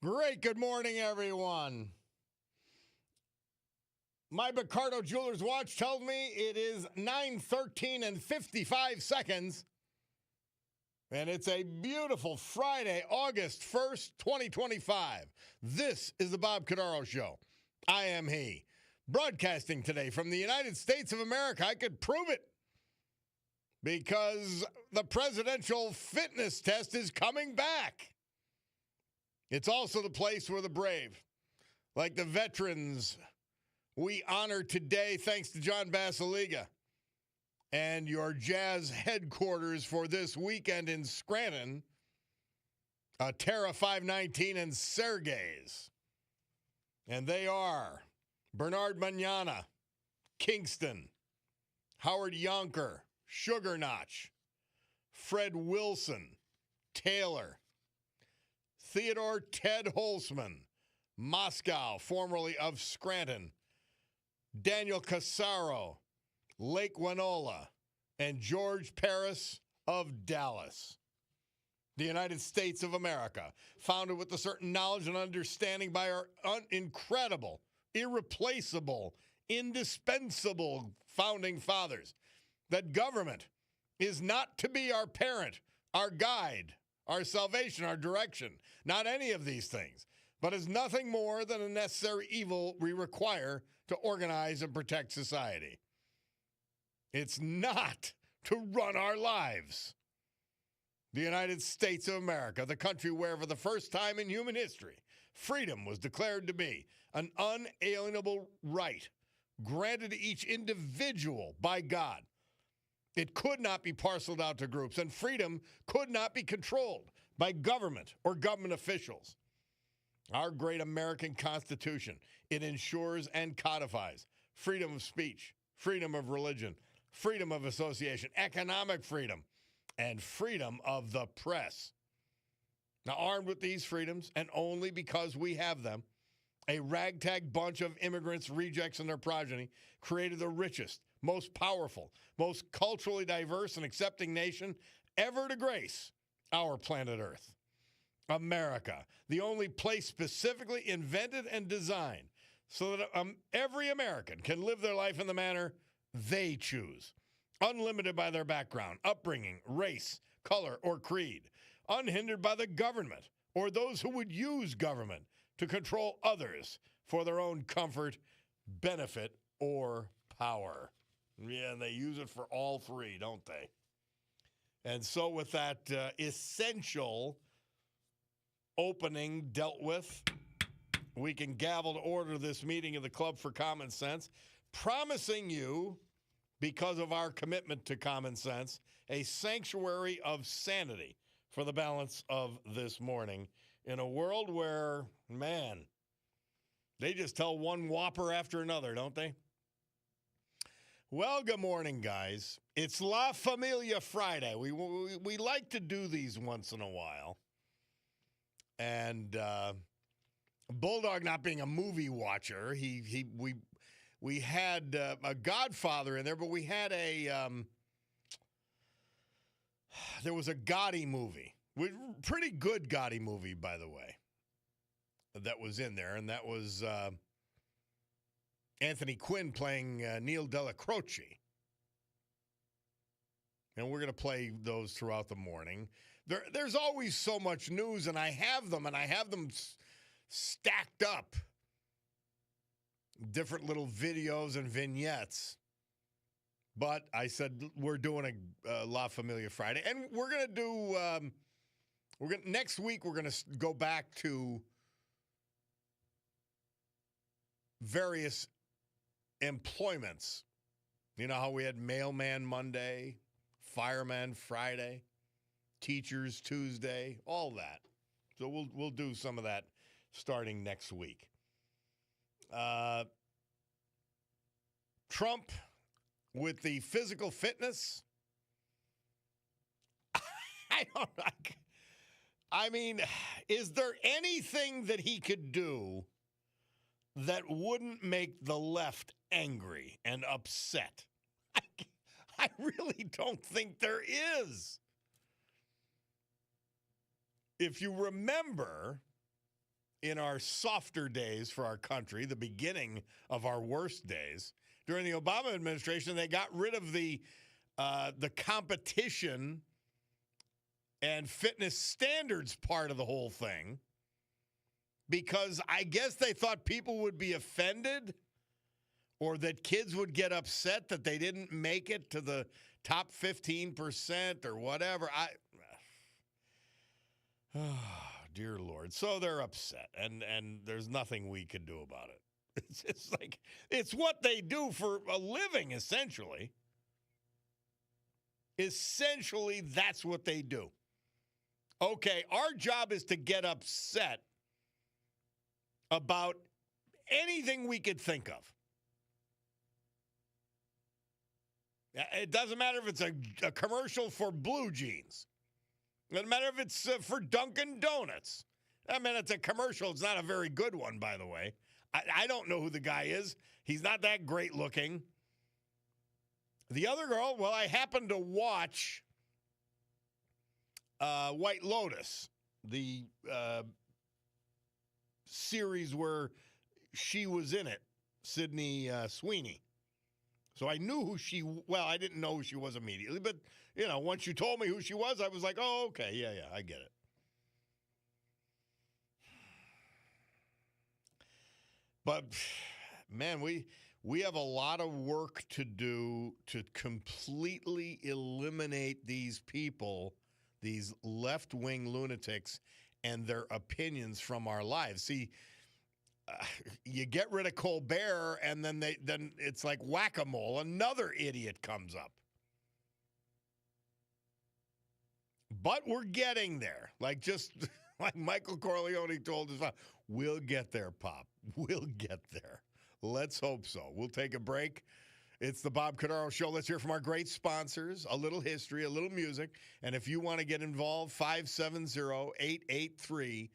Great. Good morning, everyone. My Cordaro Jeweler's watch tells me it is 9:13 and 55 seconds. And it's a beautiful Friday, August 1st, 2025. This is the Bob Cordaro Show. I am he. Broadcasting today from the United States of America. I could prove it because the presidential fitness test is coming back. It's also the place where the brave, like the veterans we honor today, thanks to John Basiliga, and your Jazz headquarters for this weekend in Scranton, Terra 519 and Sergey's. And they are Bernard Manana, Kingston, Howard Yonker, Sugar Notch, Fred Wilson, Taylor, Theodore Ted Holzman, Moscow, formerly of Scranton, Daniel Casaro, Lake Winola, and George Paris of Dallas. The United States of America, founded with a certain knowledge and understanding by our incredible, irreplaceable, indispensable founding fathers, that government is not to be our parent, our guide, our salvation, our direction, not any of these things, but is nothing more than a necessary evil we require to organize and protect society. It's not to run our lives. The United States of America, the country where for the first time in human history, freedom was declared to be an unalienable right granted to each individual by God. It could not be parceled out to groups, and freedom could not be controlled by government or government officials. Our great American Constitution, it ensures and codifies freedom of speech, freedom of religion, freedom of association, economic freedom, and freedom of the press. Now, armed with these freedoms, and only because we have them, a ragtag bunch of immigrants, rejects, and their progeny created the richest, most powerful, most culturally diverse and accepting nation ever to grace our planet Earth. America, the only place specifically invented and designed so that every American can live their life in the manner they choose, unlimited by their background, upbringing, race, color, or creed, unhindered by the government or those who would use government to control others for their own comfort, benefit, or power. Yeah, they use it for all three, don't they? And so with that essential opening dealt with, we can gavel to order this meeting of the Club for Common Sense, promising you, because of our commitment to common sense, a sanctuary of sanity for the balance of this morning in a world where, man, they just tell one whopper after another, don't they? Well, good morning, guys. It's La Familia Friday. We like to do these once in a while. And Bulldog, not being a movie watcher, we had a Godfather in there, but we had there was a Gotti movie, pretty good Gotti movie, by the way, that was in there, and that was Anthony Quinn playing Neil Della Croce. And we're going to play those throughout the morning. There's always so much news, and I have them stacked up. Different little videos and vignettes. But I said we're doing a La Familia Friday. And we're going to do, next week we're going to go back to various employments. You know how we had Mailman Monday, Fireman Friday, Teachers Tuesday, all that. So we'll do some of that starting next week. Trump with the physical fitness. I mean, is there anything that he could do that wouldn't make the left angry and upset? I really don't think there is. If you remember, in our softer days for our country, the beginning of our worst days, during the Obama administration, they got rid of the competition and fitness standards part of the whole thing because I guess they thought people would be offended or that kids would get upset that they didn't make it to the top 15% or whatever. Oh, dear Lord. So they're upset, and there's nothing we can do about it. It's like it's what they do for a living, essentially. Essentially, that's what they do. Okay, our job is to get upset about anything we could think of. It doesn't matter if it's a commercial for blue jeans. It doesn't matter if it's for Dunkin' Donuts. I mean, it's a commercial. It's not a very good one, by the way. I don't know who the guy is. He's not that great looking. The other girl, well, I happened to watch White Lotus, the series where she was in it, Sydney Sweeney. So I knew I didn't know who she was immediately, but, once you told me who she was, I was like, oh, okay, yeah, I get it. But, man, we have a lot of work to do to completely eliminate these people, these left-wing lunatics, and their opinions from our lives. See, you get rid of Colbert, and then it's like whack-a-mole. Another idiot comes up. But we're getting there. Like like Michael Corleone told us, we'll get there, Pop. We'll get there. Let's hope so. We'll take a break. It's the Bob Cordaro Show. Let's hear from our great sponsors, a little history, a little music. And if you want to get involved, 570-883-0098.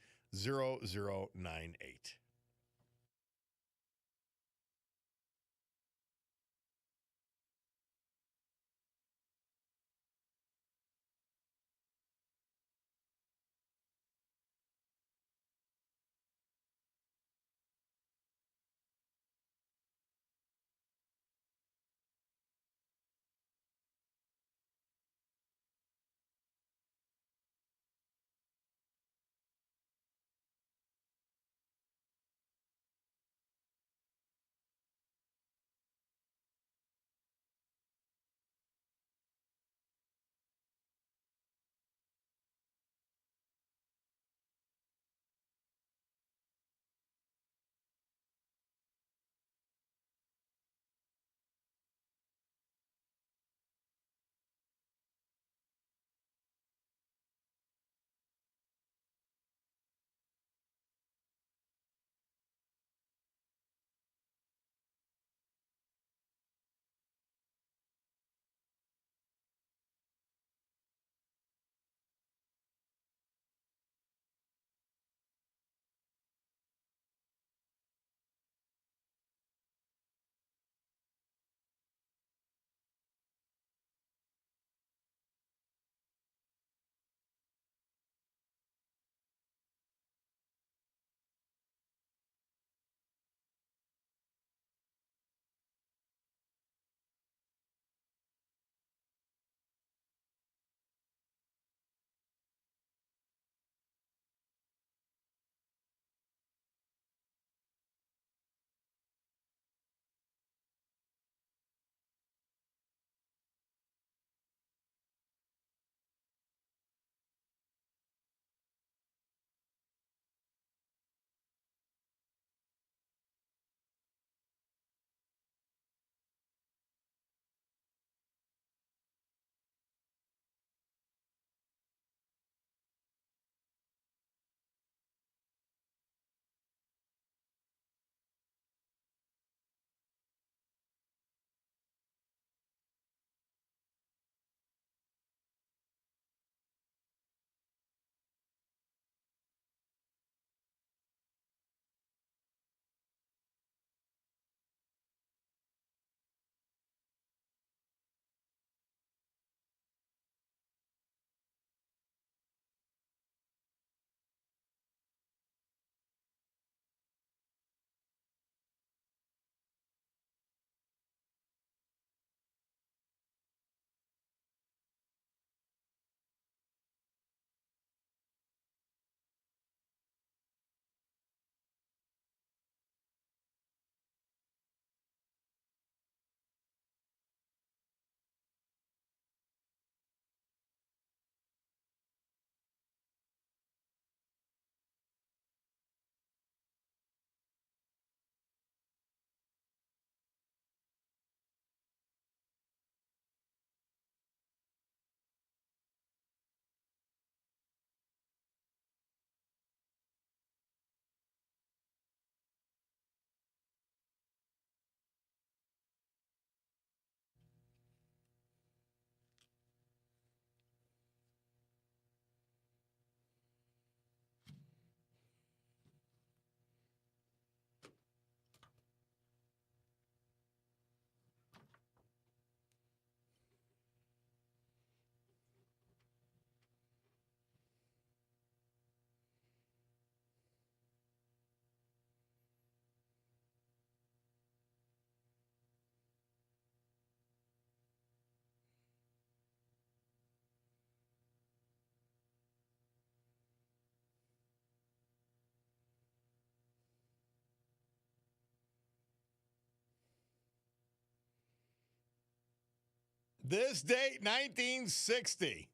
This date, 1960.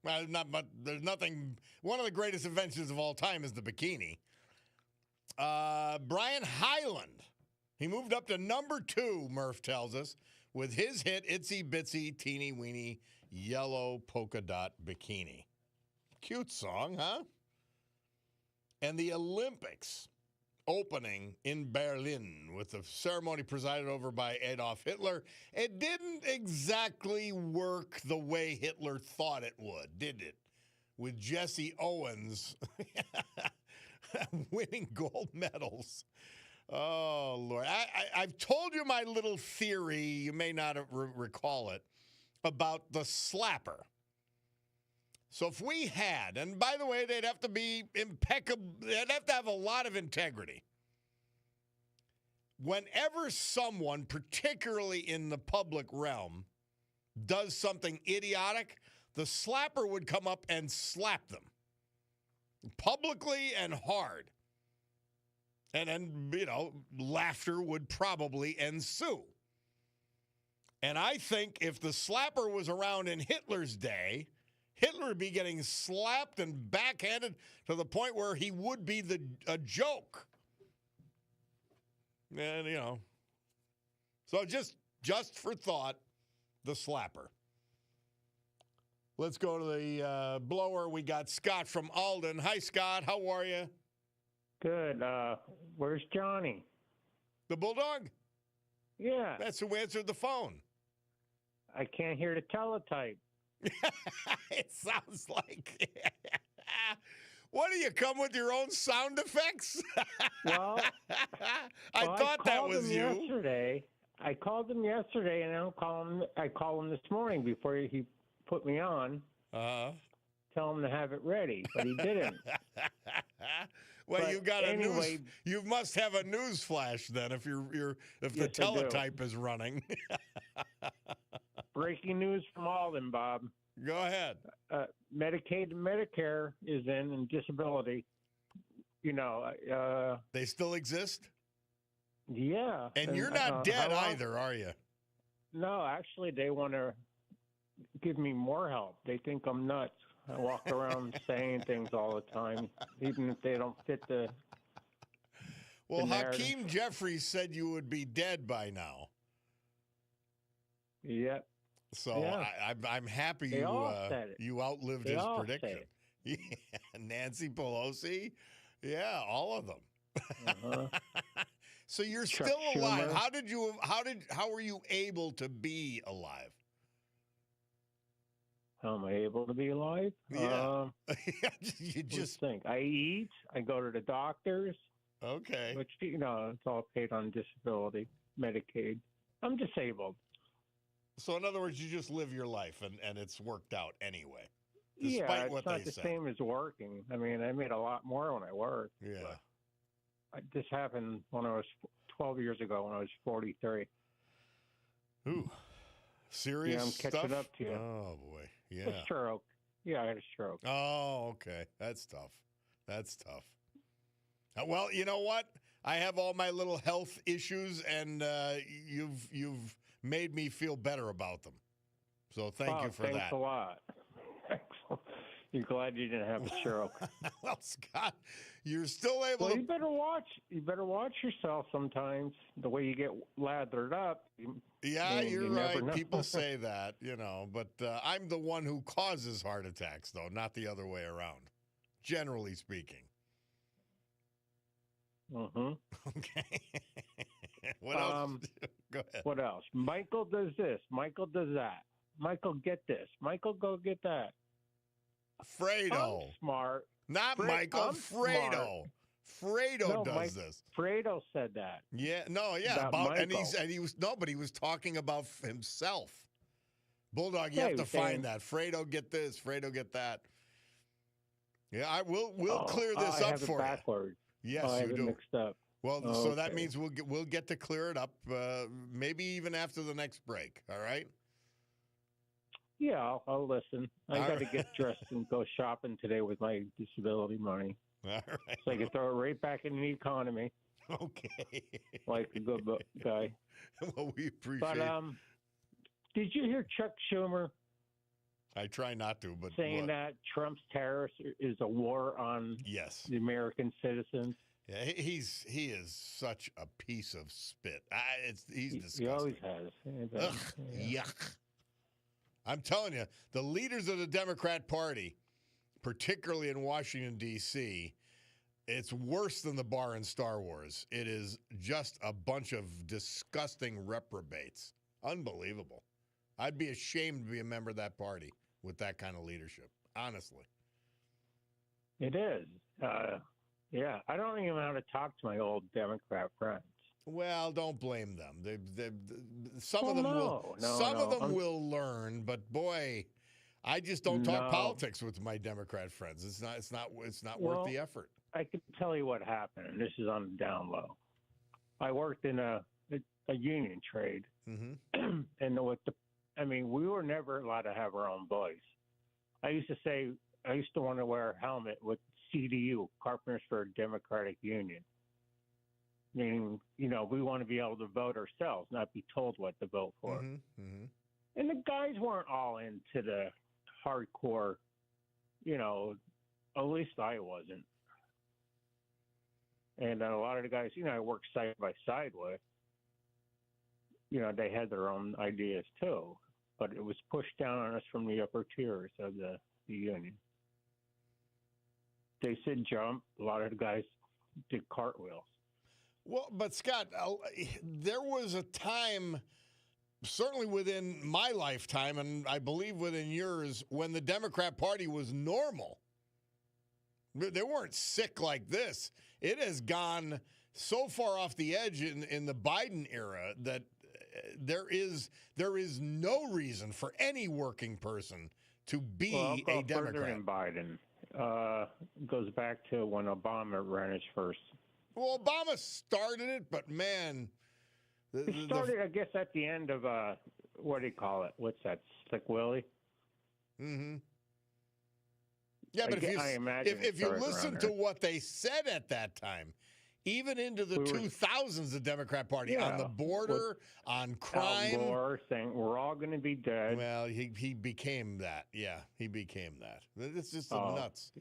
Well, there's nothing. One of the greatest inventions of all time is the bikini. Brian Hyland. He moved up to number 2, Murph tells us, with his hit, Itsy Bitsy Teeny Weeny Yellow Polka Dot Bikini. Cute song, huh? And the Olympics opening in Berlin with the ceremony presided over by Adolf Hitler. It didn't exactly work the way Hitler thought it would, did it? With Jesse Owens winning gold medals. Oh, Lord. I've told you my little theory, you may not recall it, about the slapper. So if we had, and by the way, they'd have to be impeccable, they'd have to have a lot of integrity. Whenever someone, particularly in the public realm, does something idiotic, the slapper would come up and slap them publicly and hard. And then, laughter would probably ensue. And I think if the slapper was around in Hitler's day, Hitler would be getting slapped and backhanded to the point where he would be a joke. And, so just for thought, the slapper. Let's go to the blower. We got Scott from Alden. Hi, Scott. How are you? Good. Where's Johnny? The Bulldog? Yeah. That's who answered the phone. I can't hear the teletype. It sounds like. What do you come with your own sound effects? Well, I thought that was you. Yesterday. I called him yesterday, and I called him this morning before he put me on. Tell him to have it ready, but he didn't. Well, but you got anyway, news. You must have a news flash then, if the teletype is running. Breaking news from Alden, Bob. Go ahead. Medicaid and Medicare is in, and disability. They still exist? Yeah. And you're not dead either, are you? No, actually, they want to give me more help. They think I'm nuts. I walk around saying things all the time, even if they don't fit the. Well, the Hakeem Jeffries said you would be dead by now. Yep. So yeah. I'm happy you outlived his prediction. Yeah, Nancy Pelosi. Yeah, all of them. Uh-huh. So you're Chuck still alive. Schumer. How were you able to be alive? How am I able to be alive? Yeah. You just think. I eat. I go to the doctors. Okay. Which, it's all paid on disability, Medicaid. I'm disabled. So in other words, you just live your life and it's worked out anyway. Despite it's what not they the say. same as working. I mean, I made a lot more when I worked. Yeah. This happened when I was 12 years ago when I was 43. Ooh. Serious Yeah, I'm stuff? catching up to you. Oh, boy. Yeah. A stroke. Yeah, I had a stroke. Oh, okay. That's tough. Well, you know what? I have all my little health issues, and you've made me feel better about them. So thank you for that. Thanks a lot. You're glad you didn't have a stroke. Well, Scott, you're still able to. You better watch yourself sometimes. The way you get lathered up. You're right. People say that, but I'm the one who causes heart attacks, though, not the other way around, generally speaking. Mm-hmm. Okay. What else? Go ahead. What else? Michael does this. Michael does that. Michael, get this. Michael, go get that. Fredo. I'm smart. Not Michael. I'm Fredo. Smart. Fredo does this. Fredo said that. Yeah. No. Yeah. About and he was talking about himself. Bulldog, you have to find that. Fredo, get this. Fredo, get that. Yeah. We'll clear this up for you. Backwards. Yes, I have you it do. Mixed up. Well, so that means we'll get to clear it up. Maybe even after the next break. All right. Yeah, I'll listen. I got to get dressed and go shopping today with my disability money. All right. So I can throw it right back in the economy. Okay. Like a good guy. Well, we appreciate But Did you hear Chuck Schumer I try not to, but saying what? that Trump's tariffs is a war on Yes. the American citizens? Yeah, he is such a piece of spit. He's He always disgusting. has. Ugh, yuck. I'm telling you, the leaders of the Democrat Party, particularly in Washington, D.C., it's worse than the bar in Star Wars. It is just a bunch of disgusting reprobates. Unbelievable. I'd be ashamed to be a member of that party with that kind of leadership, honestly. It is. Yeah, I don't even know how to talk to my old Democrat friends. Well, don't blame them. Some Well, of them no, will learn, but boy, I just don't talk No. politics with my Democrat friends. It's not Well, worth the effort. I can tell you what happened, and this is on the down low. I worked in a union trade, Mm-hmm. and we were never allowed to have our own voice. I used to want to wear a helmet with CDU, Carpenters for a Democratic Union. Meaning, we want to be able to vote ourselves, not be told what to vote for. Mm-hmm. Mm-hmm. And the guys weren't all into the hardcore, at least I wasn't. And a lot of the guys, I worked side by side with, they had their own ideas too. But it was pushed down on us from the upper tiers of the union. They said jump. A lot of the guys did cartwheels. Well, but Scott, there was a time, certainly within my lifetime, and I believe within yours, when the Democrat Party was normal. They weren't sick like this. It has gone so far off the edge in the Biden era that there is no reason for any working person to be a Democrat. Further than Biden. Goes back to when Obama ran his first. Well, Obama started it, but man, It started, I guess, at the end of what do you call it? What's that? Slick Willie. Mm-hmm. Yeah, but if you listen to what they said at that time, even into the 2000s, the Democrat Party on the border, on crime. Al Gore saying we're all going to be dead. Well, he became that. Yeah, he became that. It's just nuts.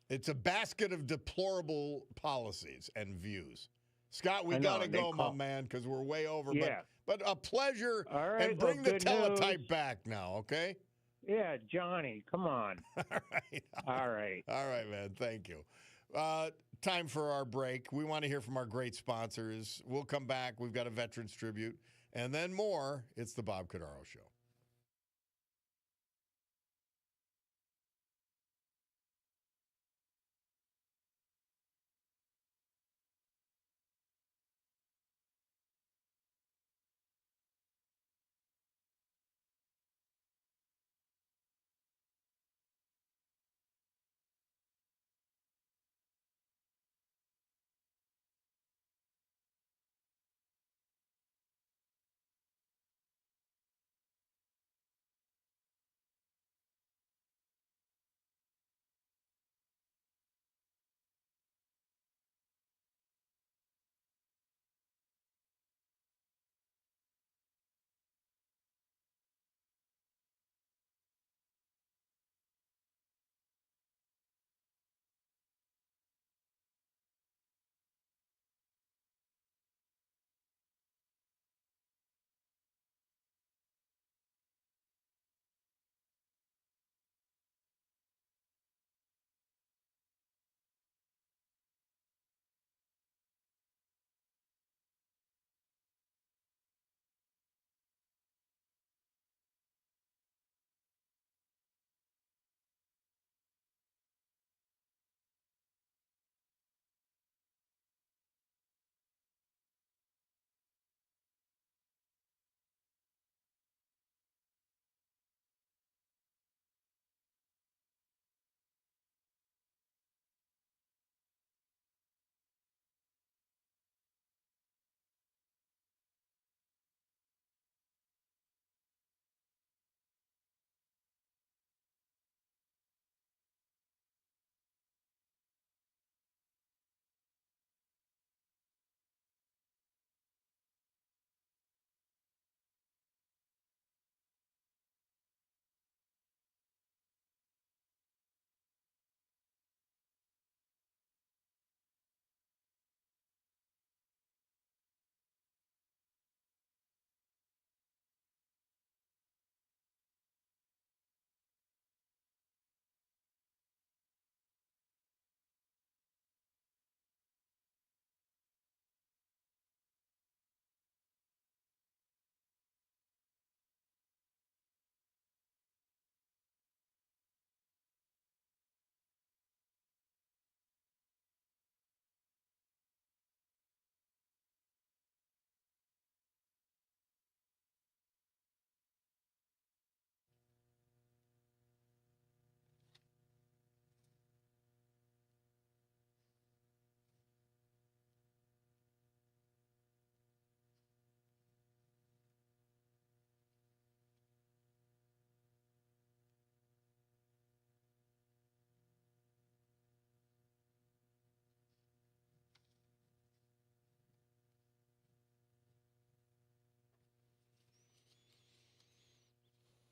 It's a basket of deplorable policies and views. Scott, we got to go, my man, because we're way over. Yeah. But a pleasure. All right, and bring the teletype news. back now, okay? Yeah, Johnny, come on. All right, man. Thank you. Time for our break. We want to hear from our great sponsors. We'll come back. We've got a Veterans Tribute. And then more. It's the Bob Cordaro Show.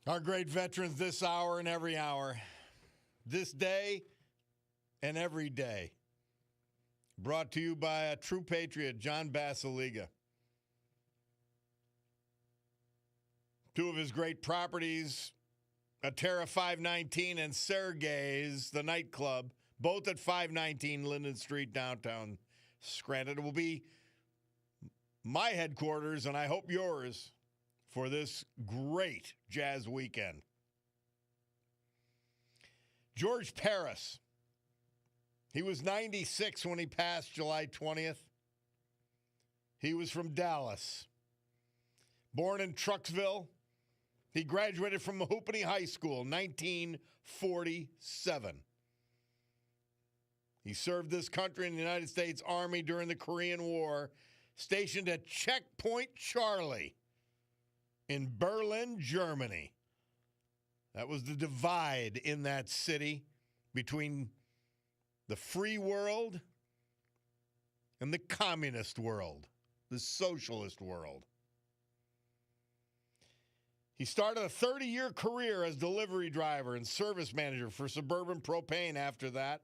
Our great veterans this hour and every hour, this day and every day. Brought to you by a true patriot, John Basiliga. Two of his great properties, Atera 519 and Sergei's, the nightclub, both at 519 Linden Street, downtown Scranton. It will be my headquarters, and I hope yours, for this great jazz weekend. George Paris. He was 96 when he passed July 20th. He was from Dallas. Born in Trucksville. He graduated from Mahoopany High School, 1947. He served this country in the United States Army during the Korean War, stationed at Checkpoint Charlie in Berlin, Germany. That was the divide in that city between the free world and the communist world, the socialist world. He started a 30-year career as delivery driver and service manager for Suburban Propane after that.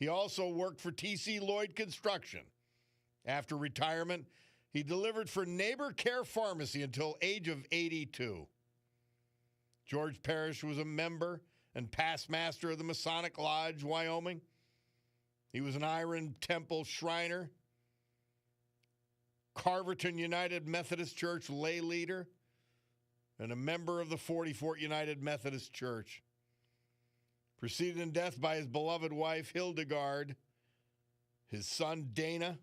He also worked for T.C. Lloyd Construction. After retirement, he delivered for Neighbor Care Pharmacy until age of 82. George Parrish was a member and past master of the Masonic Lodge, Wyoming. He was an Iron Temple Shriner, Carverton United Methodist Church lay leader, and a member of the 44th United Methodist Church. Preceded in death by his beloved wife, Hildegard, his son, Dana,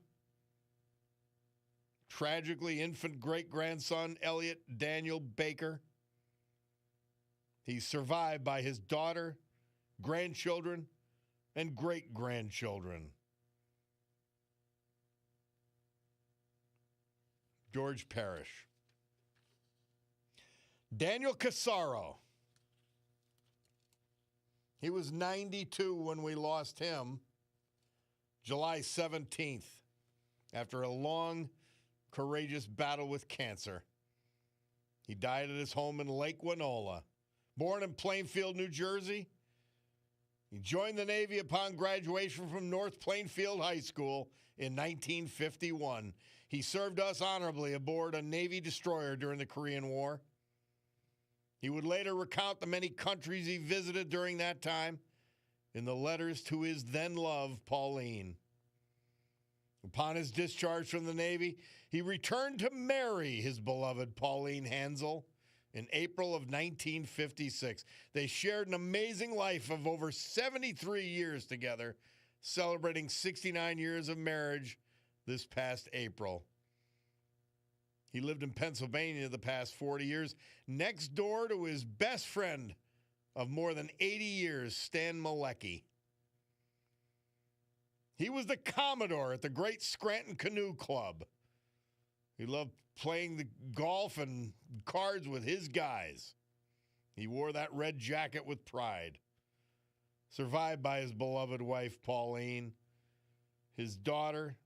tragically infant great-grandson, Elliot Daniel Baker. He's survived by his daughter, grandchildren, and great-grandchildren. George Parrish. Daniel Casaro. He was 92 when we lost him, July 17th, after a long, courageous battle with cancer. He died at his home in Lake Winola. Born in Plainfield, New Jersey, he joined the Navy upon graduation from North Plainfield High School in 1951. He served us honorably aboard a Navy destroyer during the Korean War. He would later recount the many countries he visited during that time in the letters to his then love, Pauline. Upon his discharge from the Navy, he returned to marry his beloved Pauline Hansel in April of 1956. They shared an amazing life of over 73 years together, celebrating 69 years of marriage this past April. He lived in Pennsylvania the past 40 years, next door to his best friend of more than 80 years, Stan Malecki. He was the Commodore at the Great Scranton Canoe Club. He loved playing the golf and cards with his guys. He wore that red jacket with pride. Survived by his beloved wife, Pauline, his daughter,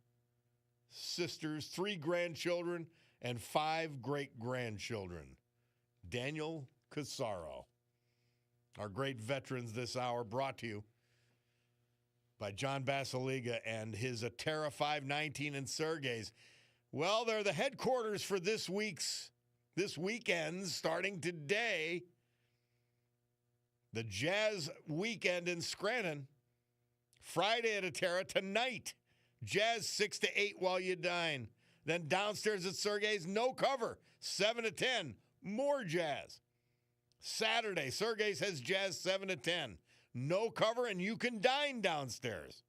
sisters, 3 grandchildren, and 5 great-grandchildren. Daniel Casaro. Our great veterans this hour, brought to you by John Basiliga and his Atera 519 and Sergei's. Well, they're the headquarters for this weekend, starting today. The Jazz Weekend in Scranton. Friday at Atera, tonight. Jazz 6 to 8 while you dine. Then downstairs at Sergei's, no cover, 7 to 10, more jazz. Saturday, Sergei's has jazz 7 to 10, no cover, and you can dine downstairs.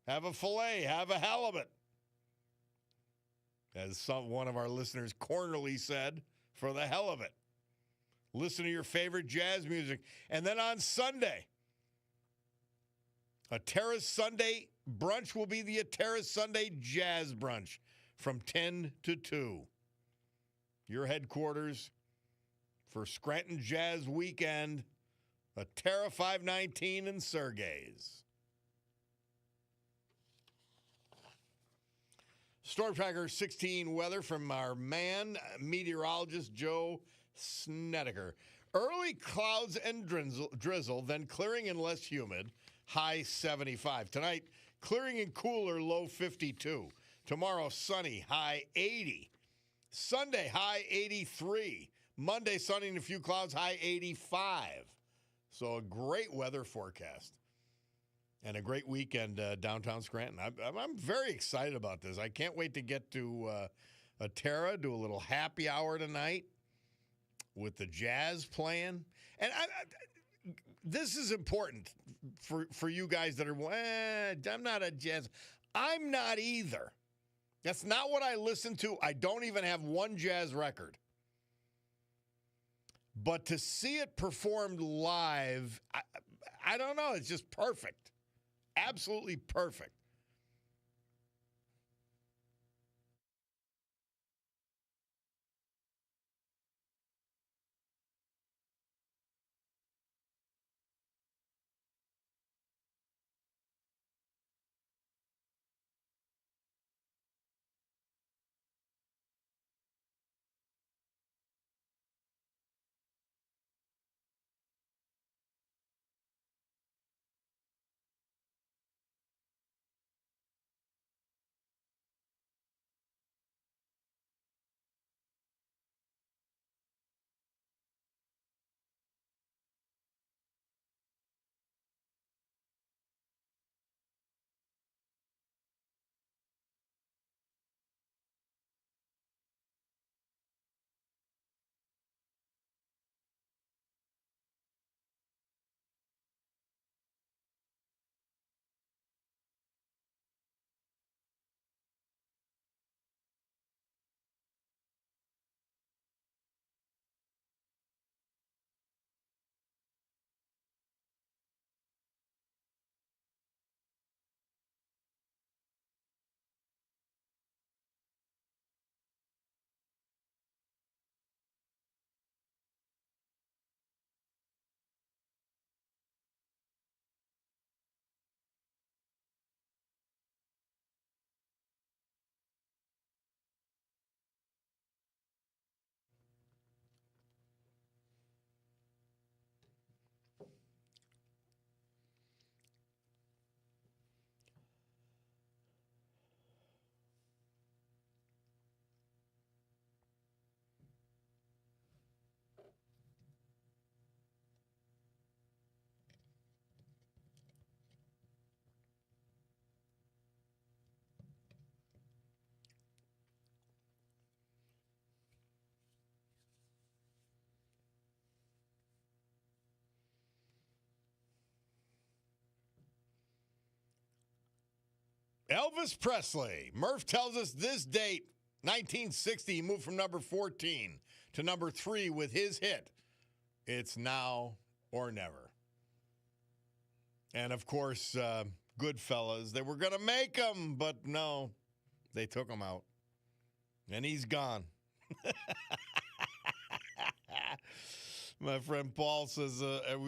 Have a filet, have a halibut. As one of our listeners cornerly said, for the hell of it. Listen to your favorite jazz music. And then on Sunday, Atera's Sunday brunch will be the Atera Sunday Jazz Brunch from 10 to 2. Your headquarters for Scranton Jazz Weekend, Atera 519 and Sergei's. Storm Tracker 16 weather from our man, meteorologist Joe Snedeker. Early clouds and drizzle, then clearing and less humid, high 75. Tonight, clearing and cooler, low 52. Tomorrow, sunny, high 80. Sunday, high 83. Monday, sunny and a few clouds, high 85. So a great weather forecast. And a great weekend downtown Scranton. I'm very excited about this. I can't wait to get to Atera, do a little happy hour tonight with the Jazz playing. And this is important for you guys that are, I'm not a Jazz. I'm not either. That's not what I listen to. I don't even have one Jazz record. But to see it performed live, I don't know. It's just perfect. Absolutely perfect. Elvis Presley. Murph tells us this date, 1960, he moved from number 14 to number 3 with his hit, It's Now or Never. And, of course, Goodfellas. They were going to make him, but no, they took him out. And he's gone. My friend Paul says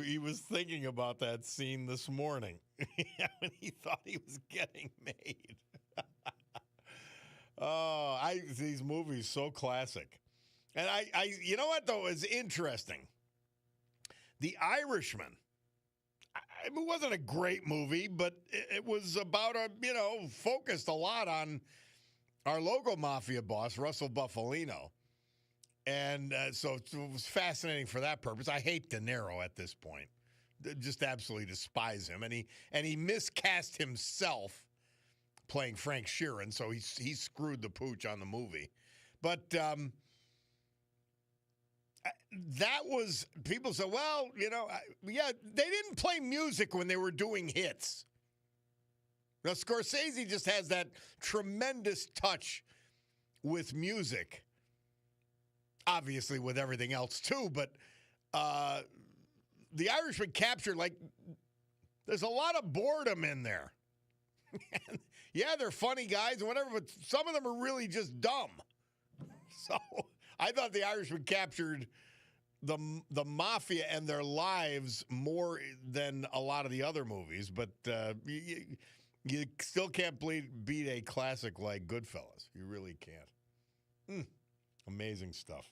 he was thinking about that scene this morning when he thought he was getting made. These movies so classic. And you know what though is interesting? The Irishman. It wasn't a great movie, but it was about focused a lot on our local mafia boss, Russell Buffalino. And so it was fascinating for that purpose. I hate De Niro at this point. Just absolutely despise him. And he miscast himself playing Frank Sheeran, so he screwed the pooch on the movie. But that was, people said, well, they didn't play music when they were doing hits. Now, Scorsese just has that tremendous touch with music. Obviously with everything else too, but the Irishman captured, there's a lot of boredom in there. Yeah, they're funny guys and whatever, but some of them are really just dumb. So I thought the Irishman captured the mafia and their lives more than a lot of the other movies, but you still can't beat a classic like Goodfellas. You really can't. Amazing stuff.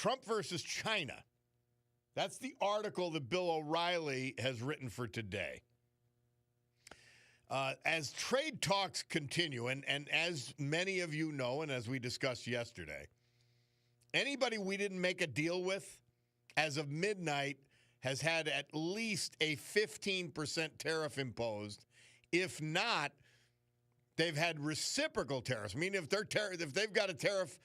Trump versus China. That's the article that Bill O'Reilly has written for today. As trade talks continue, and as many of you know, and as we discussed yesterday, anybody we didn't make a deal with, as of midnight, has had at least a 15% tariff imposed. If not, they've had reciprocal tariffs. I mean, if they've got a tariff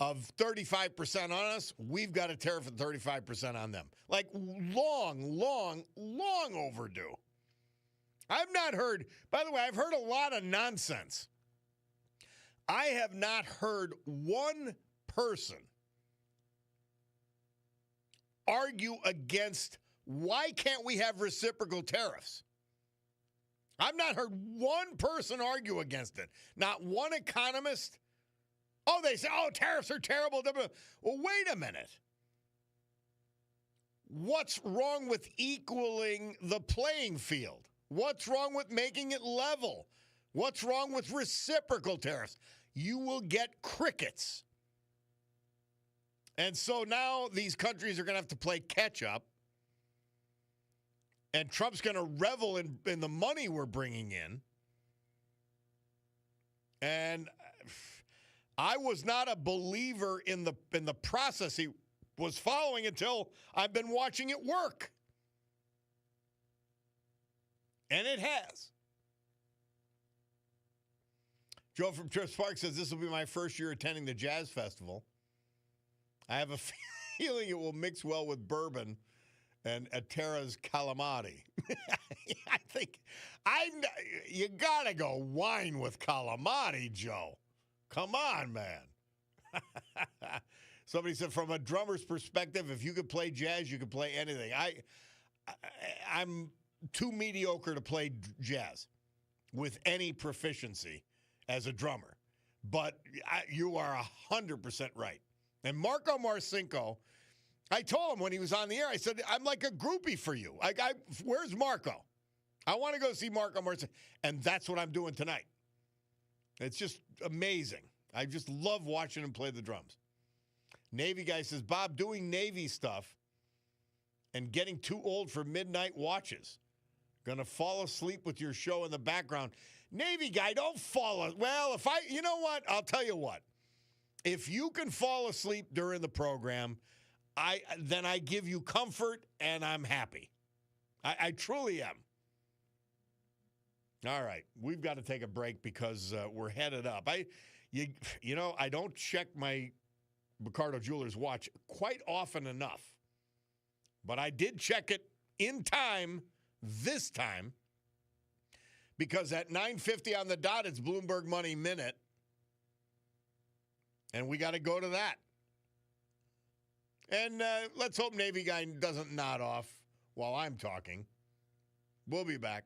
of 35% on us, we've got a tariff of 35% on them. Like long overdue. I've not heard, by the way, I've heard a lot of nonsense. I have not heard one person argue against why can't we have reciprocal tariffs. I've not heard one person argue against it. Not one economist. Oh, they say, oh, tariffs are terrible. Well, wait a minute. What's wrong with equaling the playing field? What's wrong with making it level? What's wrong with reciprocal tariffs? You will get crickets. And so now these countries are going to have to play catch up. And Trump's going to revel in the money we're bringing in. And I was not a believer in the process he was following until I've been watching it work. And it has. Joe from Trips Park says this will be my first year attending the Jazz Festival. I have a feeling it will mix well with bourbon and Atera's calamari. I think you gotta go wine with calamari, Joe. Come on, man. Somebody said from a drummer's perspective, if you could play jazz, you could play anything. I'm too mediocre to play jazz with any proficiency as a drummer. But you are 100% right. And Marco Marcinko, I told him when he was on the air, I said, I'm like a groupie for you. Where's Marco? I want to go see Marco Marcinko. And that's what I'm doing tonight. It's just amazing. I just love watching him play the drums. Navy guy says, Bob, doing Navy stuff and getting too old for midnight watches. Going to fall asleep with your show in the background. Navy guy, don't fall. Well, you know what? I'll tell you what. If you can fall asleep during the program, then I give you comfort and I'm happy. I truly am. All right, we've got to take a break because we're headed up. I don't check my Ricardo Jewelers watch quite often enough, but I did check it in time this time because at 9:50 on the dot, it's Bloomberg Money Minute. And we got to go to that. And let's hope Navy guy doesn't nod off while I'm talking. We'll be back.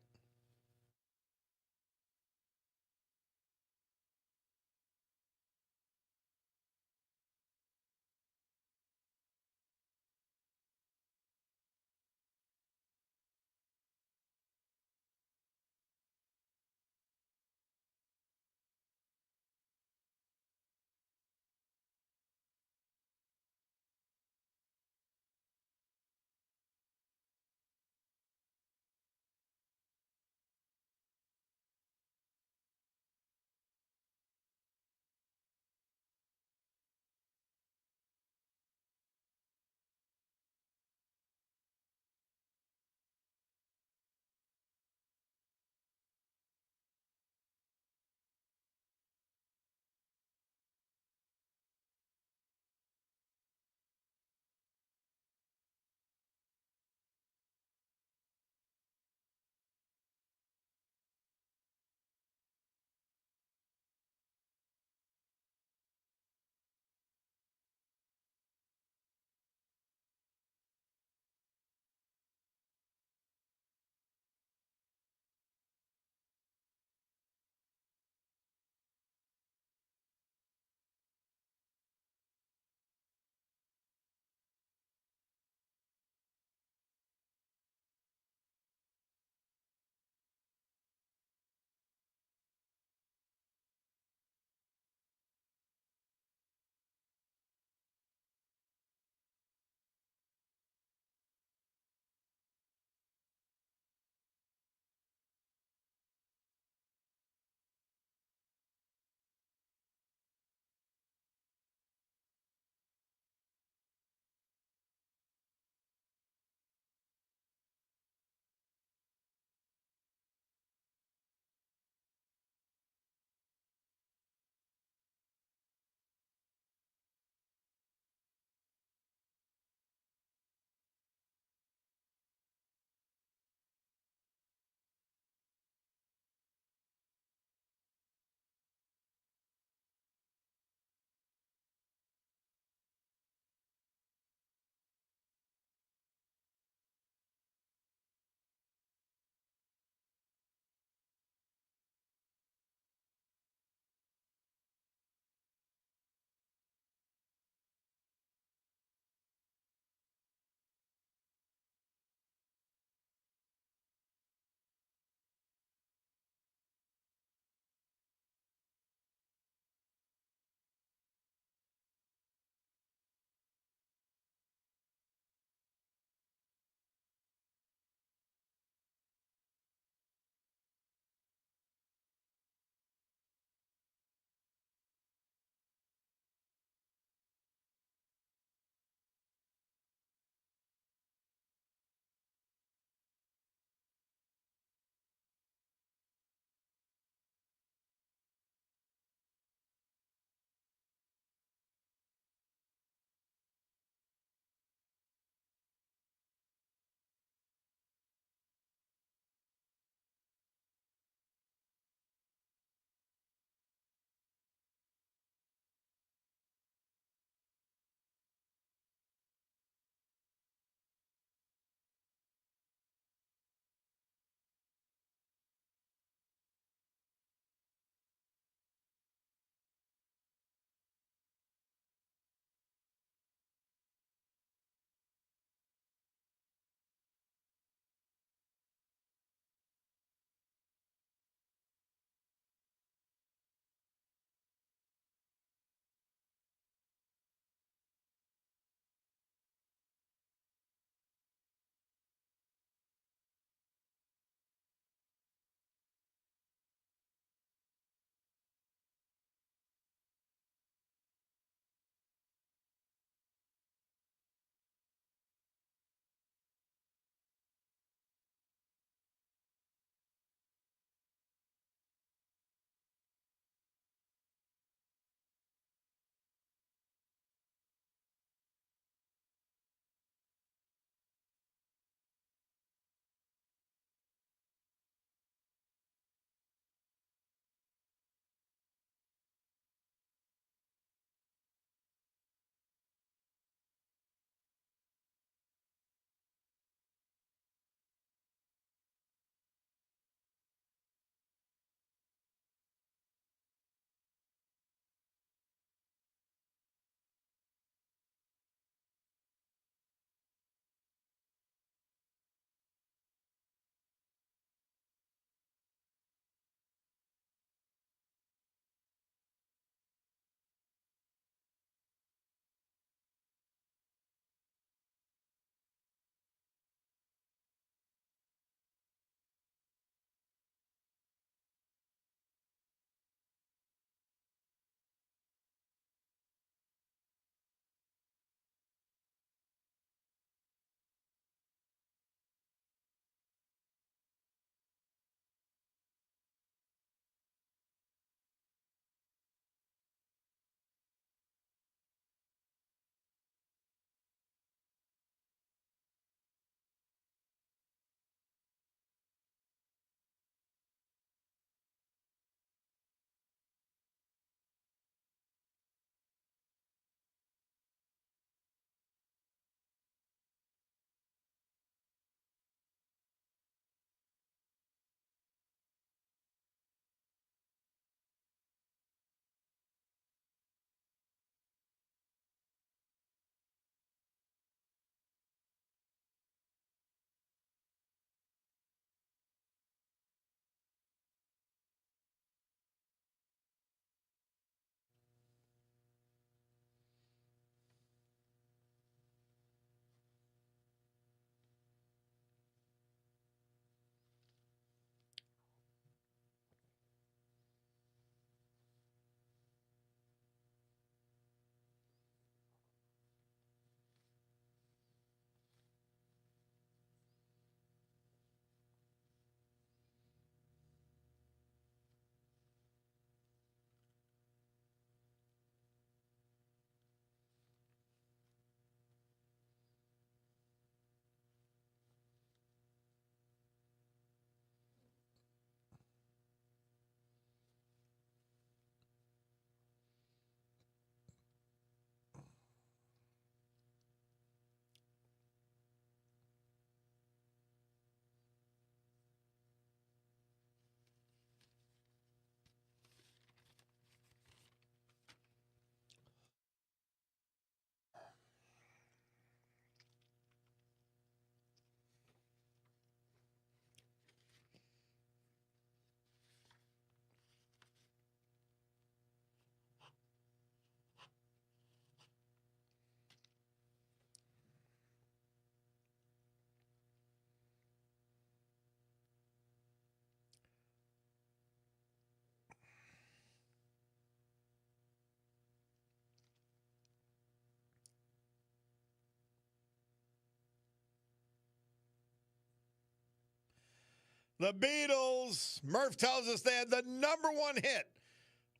The Beatles. Murph tells us they had the number one hit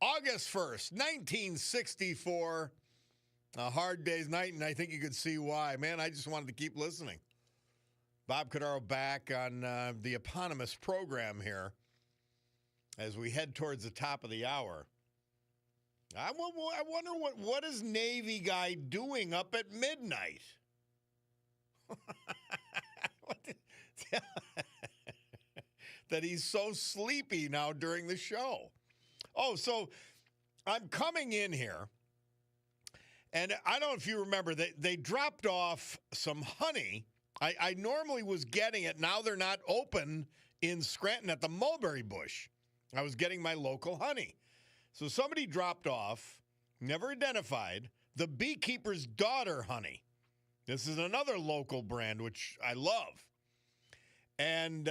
August 1st, 1964. A hard day's night, and I think you could see why. Man, I just wanted to keep listening. Bob Cordaro back on the eponymous program here as we head towards the top of the hour. I wonder what is Navy guy doing up at midnight? That he's so sleepy now during the show. Oh, so I'm coming in here, and I don't know if you remember, they dropped off some honey. I normally was getting it. Now they're not open in Scranton at the Mulberry Bush. I was getting my local honey. So somebody dropped off, never identified, the Beekeeper's Daughter honey. This is another local brand, which I love. And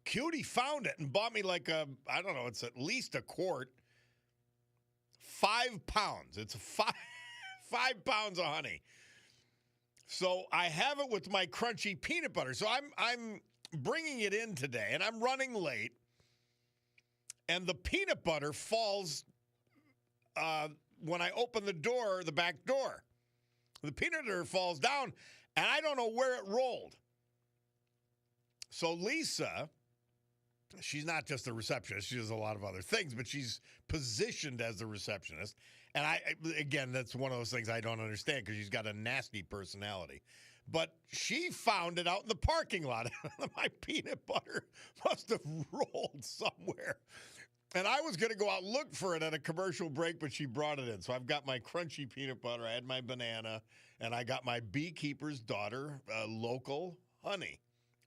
Cutie found it and bought me like I don't know, it's at least a quart. 5 pounds. It's 5 pounds of honey. So I have it with my crunchy peanut butter. So I'm bringing it in today, and I'm running late. And the peanut butter falls when I open the door, the back door. The peanut butter falls down, and I don't know where it rolled. So Lisa, she's not just a receptionist. She does a lot of other things, but she's positioned as the receptionist. And again, that's one of those things I don't understand because she's got a nasty personality. But she found it out in the parking lot. My peanut butter must have rolled somewhere. And I was going to go out and look for it at a commercial break, but she brought it in. So I've got my crunchy peanut butter, I had my banana, and I got my Beekeeper's Daughter local honey.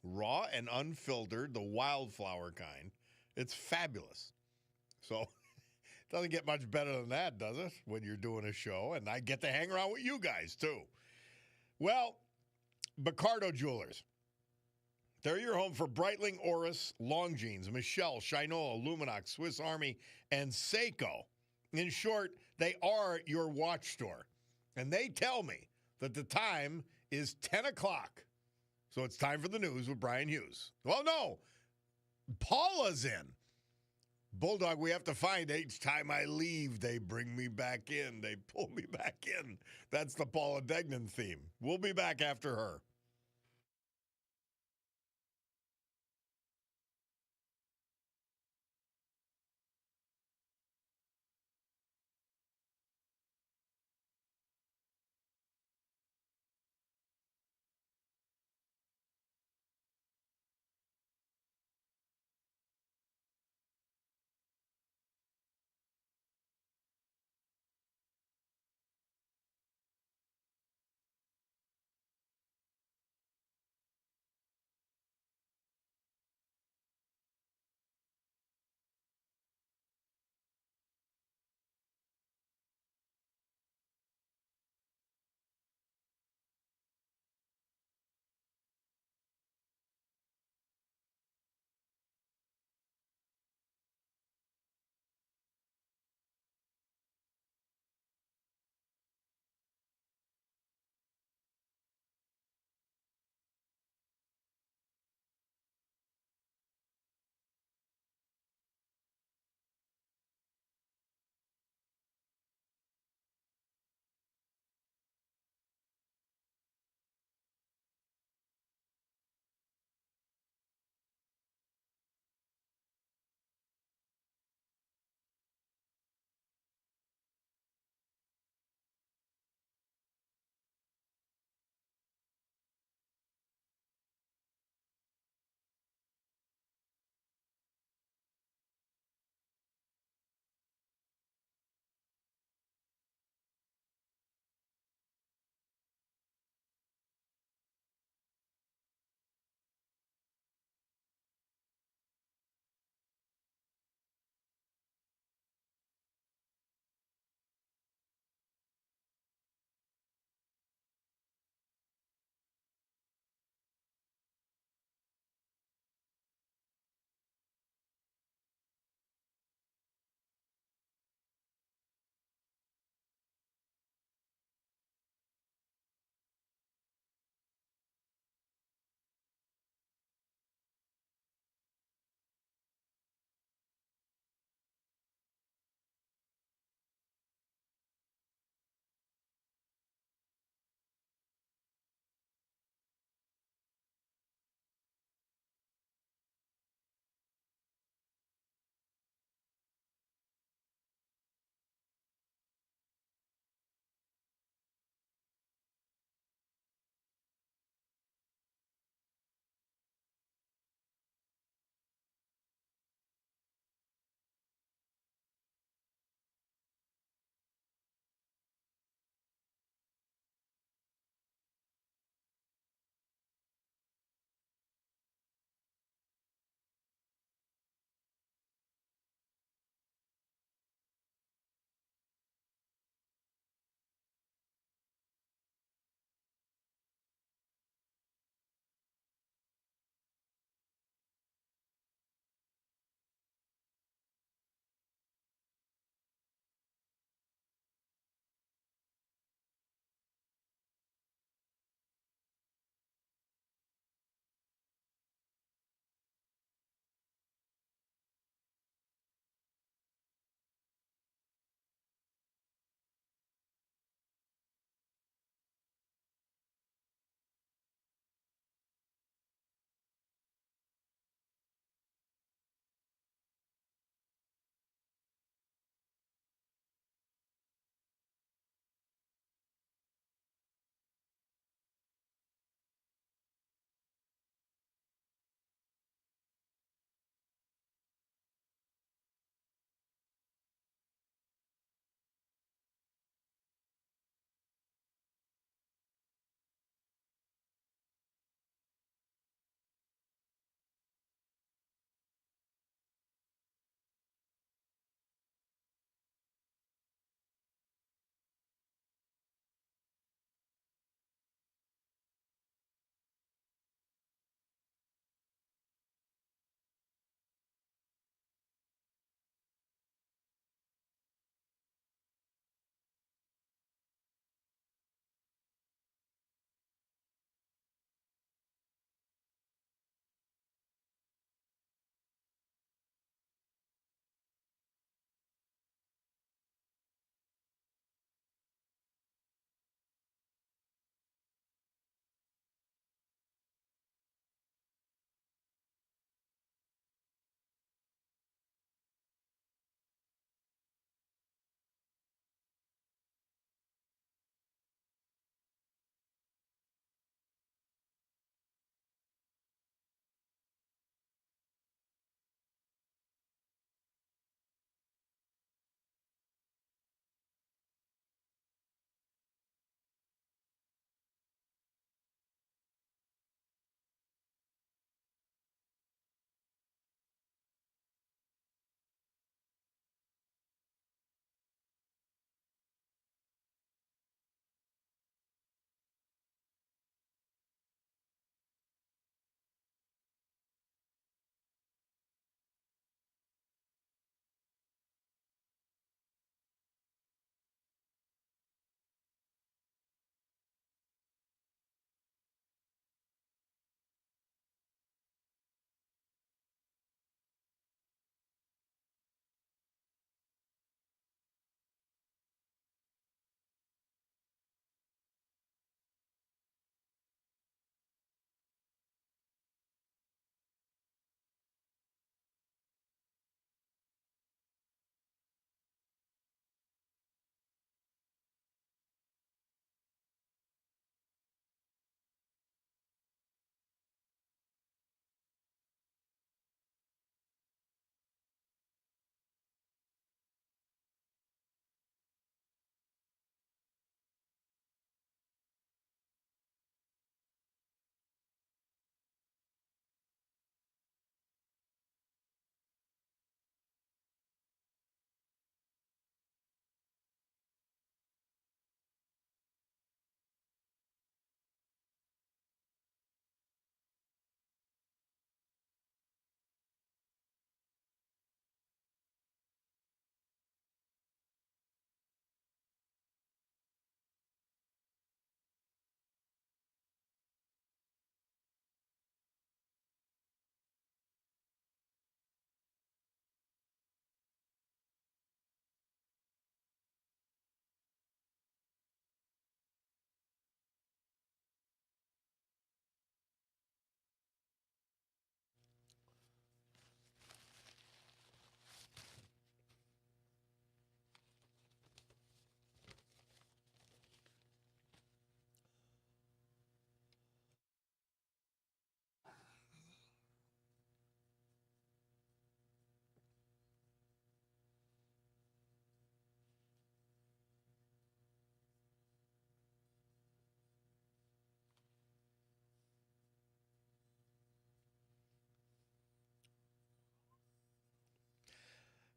Raw and unfiltered, the wildflower kind. It's fabulous. So it doesn't get much better than that, does it, when you're doing a show? And I get to hang around with you guys, too. Well, Bacardo Jewelers. They're your home for Breitling, Oris, Longines, Michelle, Shinola, Luminox, Swiss Army, and Seiko. In short, they are your watch store. And they tell me that the time is 10 o'clock. So it's time for the news with Brian Hughes. Well, no, Paula's in. Bulldog, we have to find each time I leave, they bring me back in. They pull me back in. That's the Paula Degnan theme. We'll be back after her.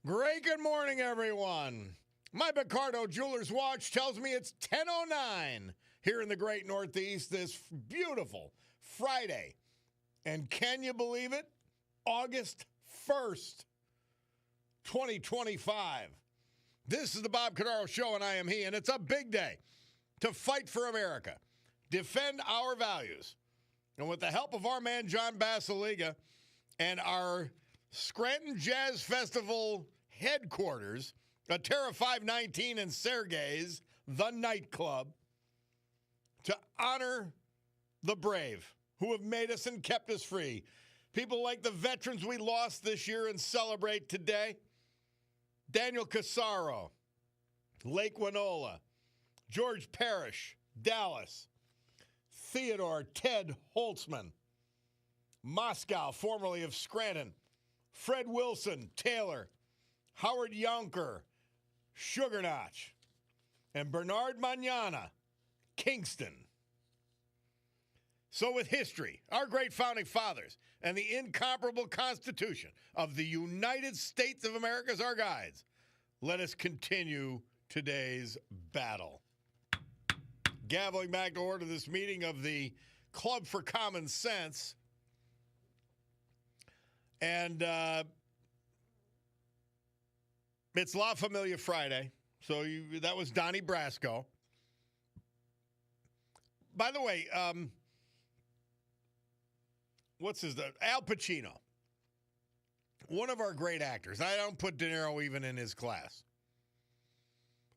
Great good morning, everyone. My Cordaro Jeweler's watch tells me it's 10:09 here in the great Northeast this beautiful Friday. And can you believe it? August 1st, 2025. This is the Bob Cordaro Show, and I am he. And it's a big day to fight for America, defend our values. And with the help of our man, John Basiliga, and our Scranton Jazz Festival headquarters, Atera 519 and Sergei's, the nightclub, to honor the brave who have made us and kept us free. People like the veterans we lost this year and celebrate today. Daniel Casaro, Lake Winola, George Parrish, Dallas, Theodore Ted Holtzman, Moscow, formerly of Scranton, Fred Wilson, Taylor, Howard Yonker, Sugar Notch, and Bernard Manana, Kingston. So with history, our great founding fathers, and the incomparable Constitution of the United States of America as our guides, let us continue today's battle. Gaveling back to order this meeting of the Club for Common Sense. And it's La Familia Friday. So that was Donnie Brasco. By the way, what's his name? Al Pacino. One of our great actors. I don't put De Niro even in his class.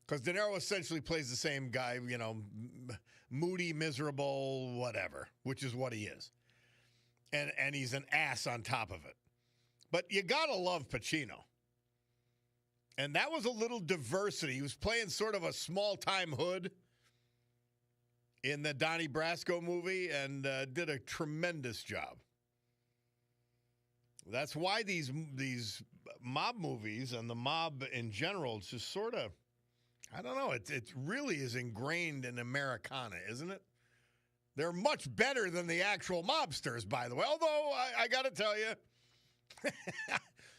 Because De Niro essentially plays the same guy, you know, moody, miserable, whatever, which is what he is. And he's an ass on top of it. But you got to love Pacino. And that was a little diversity. He was playing sort of a small-time hood in the Donnie Brasco movie and did a tremendous job. That's why these mob movies and the mob in general just sort of, I don't know, it really is ingrained in Americana, isn't it? They're much better than the actual mobsters, by the way. Although, I got to tell you,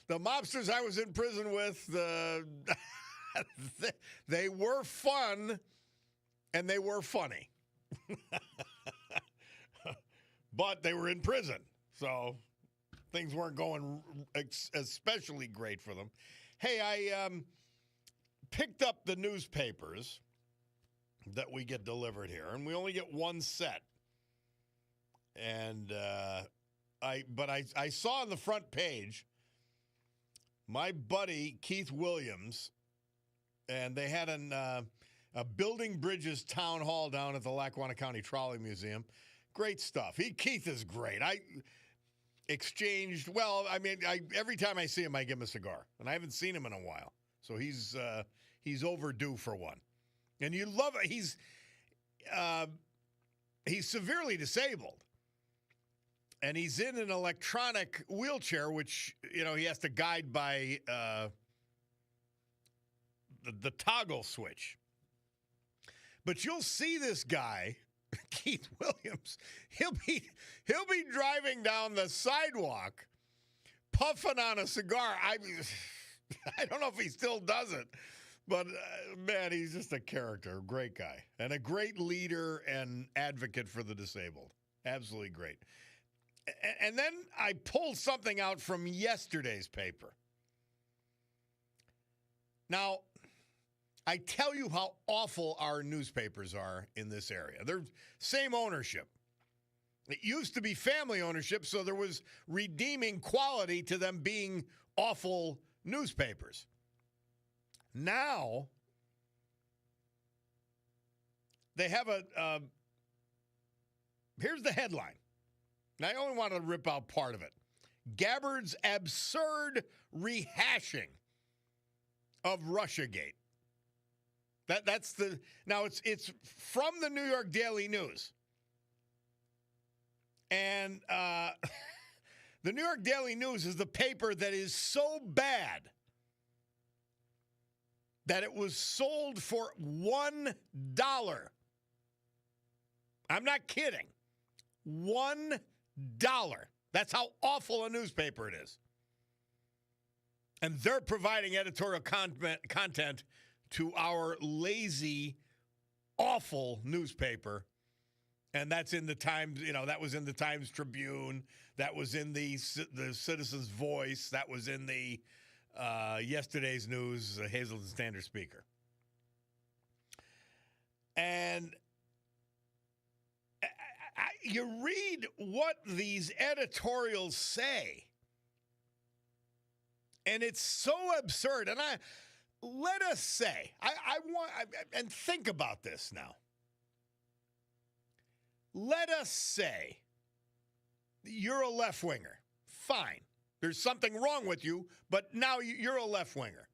the mobsters I was in prison with, they were fun and they were funny. But they were in prison, so things weren't going especially great for them. Hey, I picked up the newspapers that we get delivered here, and we only get one set. And I saw on the front page my buddy Keith Williams, and they had a Building Bridges town hall down at the Lackawanna County Trolley Museum. Great stuff. Keith is great. I exchanged, well, I mean, every time I see him, I give him a cigar, and I haven't seen him in a while. So he's overdue for one. And you love it. He's severely disabled. And he's in an electronic wheelchair, which, you know, he has to guide by the toggle switch. But you'll see this guy, Keith Williams, he'll be driving down the sidewalk, puffing on a cigar. I don't know if he still does it, but man, he's just a character, great guy, and a great leader and advocate for the disabled. Absolutely great. And then I pulled something out from yesterday's paper. Now, I tell you how awful our newspapers are in this area. They're same ownership. It used to be family ownership, so there was redeeming quality to them being awful newspapers. Now, they have here's the headline. And I only want to rip out part of it. Gabbard's absurd rehashing of Russiagate. That's now it's from the New York Daily News. And the New York Daily News is the paper that is so bad that it was sold for $1. I'm not kidding. $1. That's how awful a newspaper it is. And they're providing editorial content to our lazy, awful newspaper. And that's in the Times, that was in the Times Tribune. That was in the Citizen's Voice. That was in the yesterday's news, Hazleton Standard Speaker. And you read what these editorials say, and it's so absurd. And let us say, and think about this now. Let us say you're a left-winger. Fine. There's something wrong with you, but now you're a left-winger.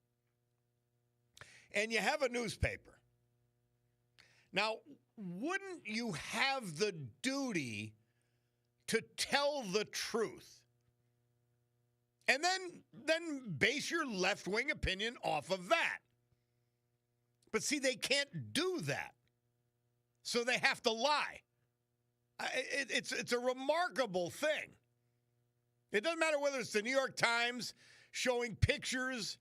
And you have a newspaper. Now, wouldn't you have the duty to tell the truth? And then base your left-wing opinion off of that. But see, they can't do that. So they have to lie. It's a remarkable thing. It doesn't matter whether it's the New York Times showing pictures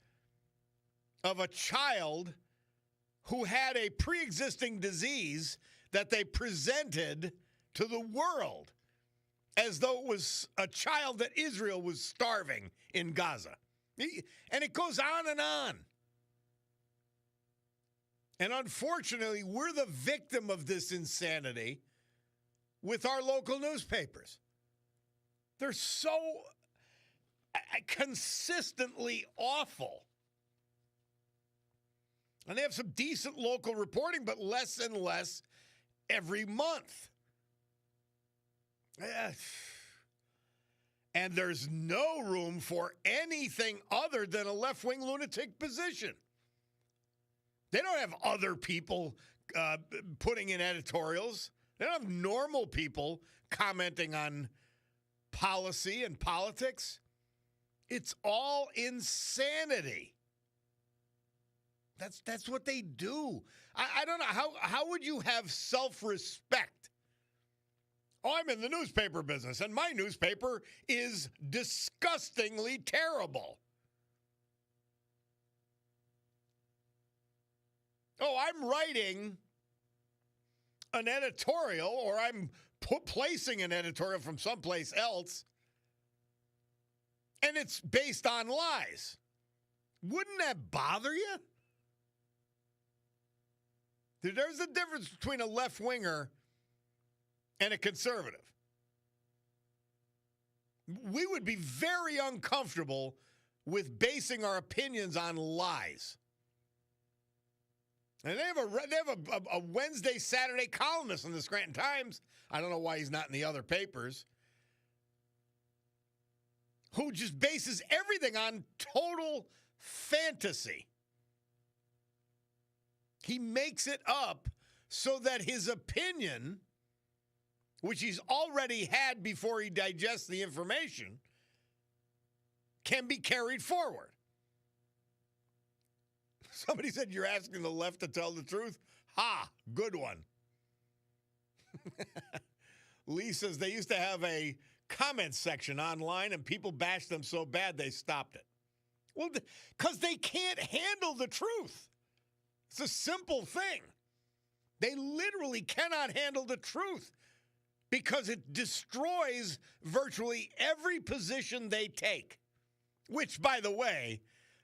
of a child who had a pre-existing disease that they presented to the world as though it was a child that Israel was starving in Gaza. And it goes on and on. And unfortunately, we're the victim of this insanity with our local newspapers. They're so consistently awful. And they have some decent local reporting, but less and less every month. And there's no room for anything other than a left-wing lunatic position. They don't have other people putting in editorials. They don't have normal people commenting on policy and politics. It's all insanity. That's what they do. I don't know. How would you have self-respect? Oh, I'm in the newspaper business, and my newspaper is disgustingly terrible. Oh, I'm writing an editorial, or I'm placing an editorial from someplace else, and it's based on lies. Wouldn't that bother you? There's a difference between a left-winger and a conservative. We would be very uncomfortable with basing our opinions on lies. And they have a Wednesday, Saturday columnist in the Scranton Times. I don't know why he's not in the other papers. Who just bases everything on total fantasy. He makes it up so that his opinion, which he's already had before he digests the information, can be carried forward. Somebody said you're asking the left to tell the truth. Ha, good one. Lee says they used to have a comment section online and people bashed them so bad they stopped it. Well, because they can't handle the truth. It's a simple thing. They literally cannot handle the truth because it destroys virtually every position they take, which, by the way,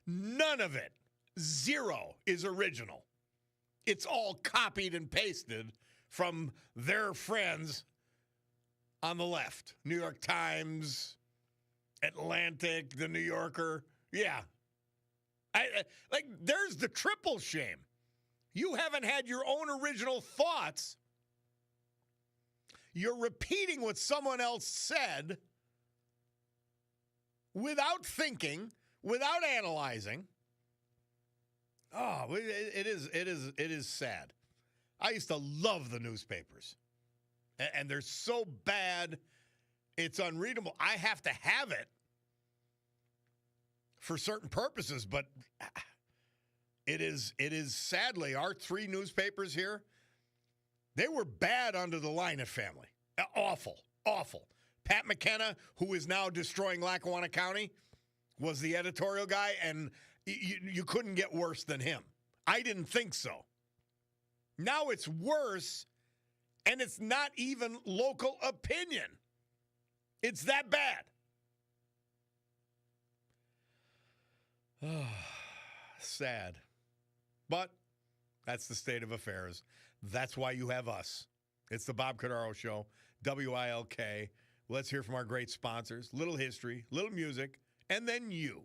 none of it, zero, is original. It's all copied and pasted from their friends on the left. New York Times, Atlantic, The New Yorker. Yeah. There's the triple shame. You haven't had your own original thoughts. You're repeating what someone else said without thinking, without analyzing. Oh, it is sad. I used to love the newspapers. And they're so bad, it's unreadable. I have to have it for certain purposes, but it is sadly, our three newspapers here, they were bad under the Lina family. Awful, awful. Pat McKenna, who is now destroying Lackawanna County, was the editorial guy, and you couldn't get worse than him. I didn't think so. Now it's worse, and it's not even local opinion. It's that bad. Sad. But that's the state of affairs. That's why you have us. It's the Bob Cordaro Show, WILK. Let's hear from our great sponsors. Little history, little music, and then you.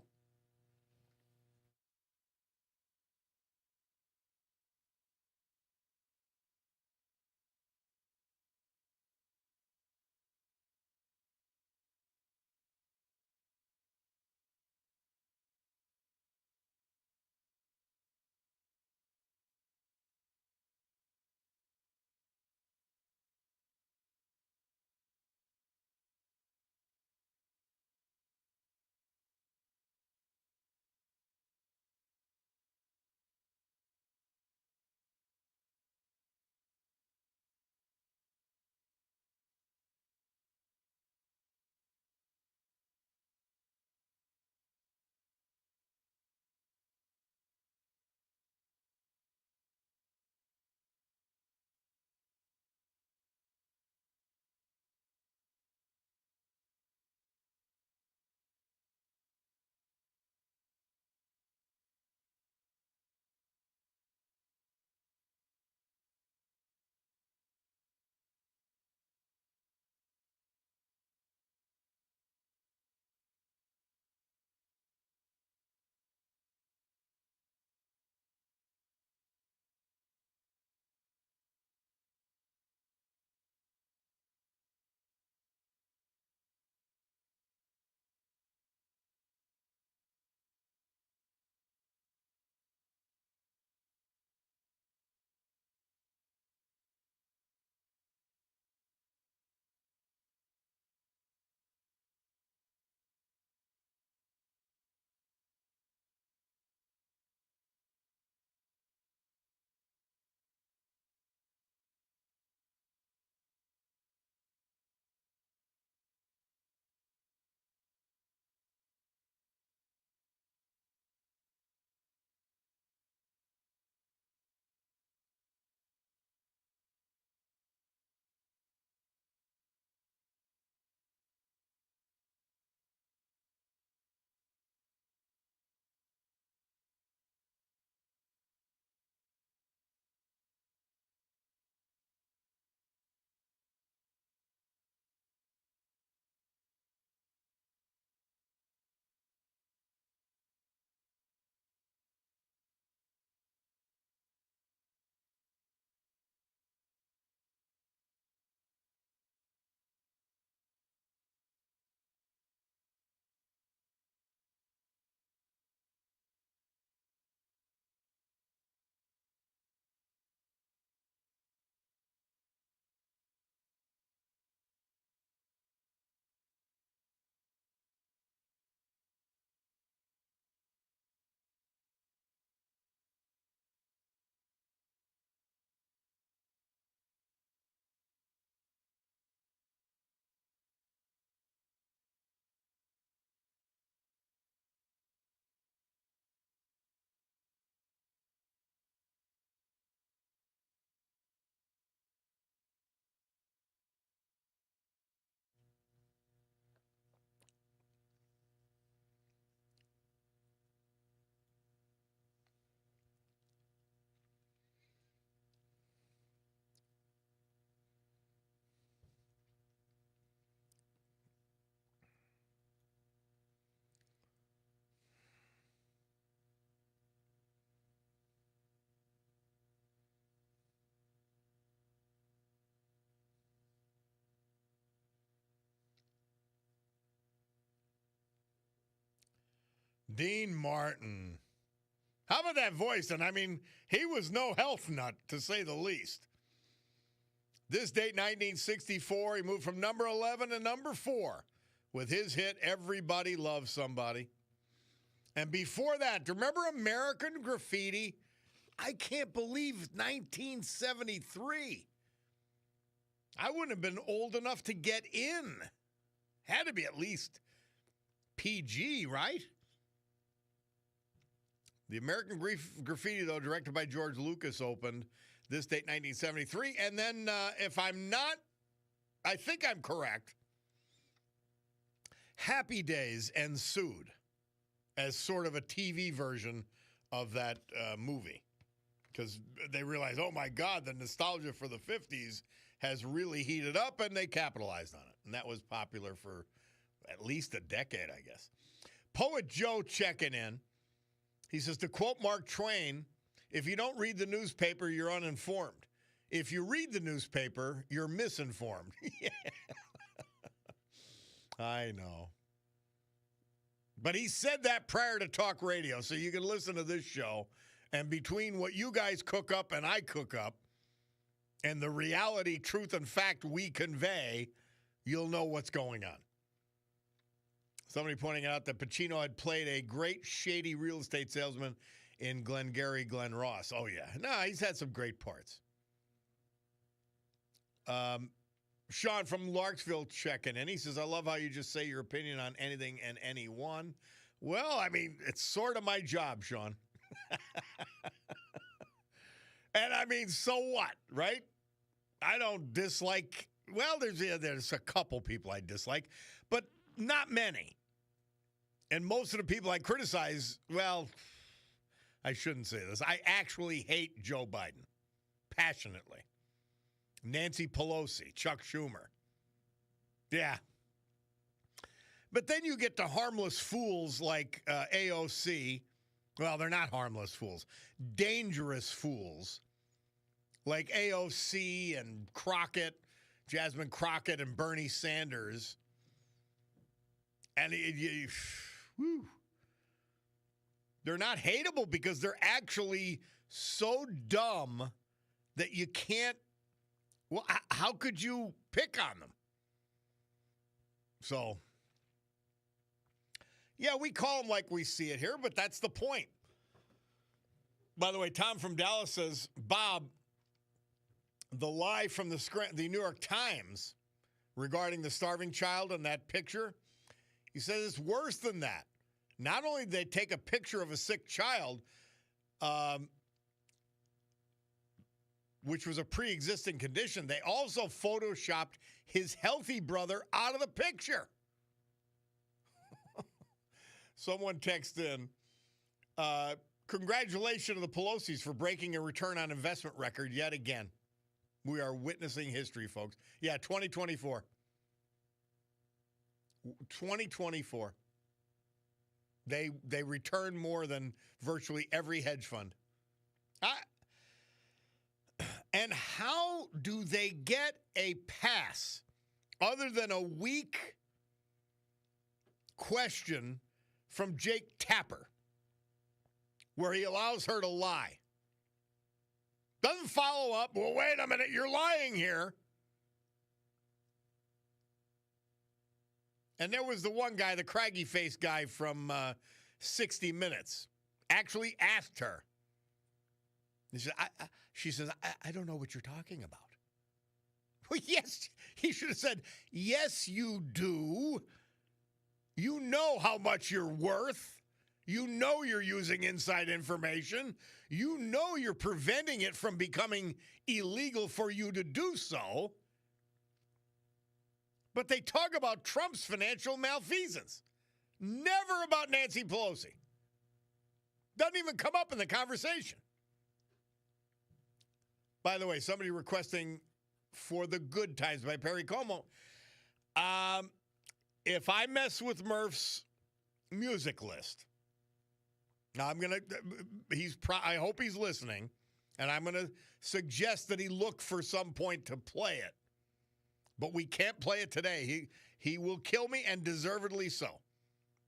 Dean Martin. How about that voice? And I mean, he was no health nut, to say the least. This date, 1964, he moved from number 11 to number 4 with his hit, Everybody Loves Somebody. And before that, do you remember American Graffiti? I can't believe 1973. I wouldn't have been old enough to get in. Had to be at least PG, right? The American Graffiti, though, directed by George Lucas, opened this date, 1973. And then, if I'm not, I think I'm correct, Happy Days ensued as sort of a TV version of that movie. Because they realized, oh, my God, the nostalgia for the 50s has really heated up, and they capitalized on it. And that was popular for at least a decade, I guess. Poet Joe checking in. He says, to quote Mark Twain, if you don't read the newspaper, you're uninformed. If you read the newspaper, you're misinformed. I know. But he said that prior to talk radio, so you can listen to this show. And between what you guys cook up and I cook up and the reality, truth, and fact we convey, you'll know what's going on. Somebody pointing out that Pacino had played a great shady real estate salesman in Glengarry Glen Ross. Oh, yeah. No, he's had some great parts. Sean from Larksville checking in. He says, I love how you just say your opinion on anything and anyone. Well, I mean, it's sort of my job, Sean. And I mean, so what, right? I don't dislike, well, there's a couple people I dislike, but not many. And most of the people I criticize, well, I shouldn't say this. I actually hate Joe Biden passionately. Nancy Pelosi, Chuck Schumer. Yeah. But then you get to harmless fools like AOC. Well, they're not harmless fools. Dangerous fools like AOC and Crockett, Jasmine Crockett and Bernie Sanders. And they're not hateable because they're actually so dumb that you can't, well, how could you pick on them? So, yeah, we call them like we see it here, but that's the point. By the way, Tom from Dallas says, Bob, the lie from the New York Times regarding the starving child in that picture, he says it's worse than that. Not only did they take a picture of a sick child, which was a pre-existing condition, they also photoshopped his healthy brother out of the picture. Someone texted in, congratulations to the Pelosi's for breaking a return on investment record yet again. We are witnessing history, folks. Yeah, 2024. 2024. They return more than virtually every hedge fund. And how do they get a pass other than a weak question from Jake Tapper where he allows her to lie? Doesn't follow up, well, wait a minute, you're lying here. And there was the one guy, the craggy-faced guy from 60 Minutes, actually asked her. She says, I don't know what you're talking about. Well, yes, he should have said, yes, you do. You know how much you're worth. You know you're using inside information. You know you're preventing it from becoming illegal for you to do so. But they talk about Trump's financial malfeasance. Never about Nancy Pelosi. Doesn't even come up in the conversation. By the way, somebody requesting For the Good Times by Perry Como. If I mess with Murph's music list, now I hope he's listening, and I'm going to suggest that he look for some point to play it. But we can't play it today. He will kill me, and deservedly so.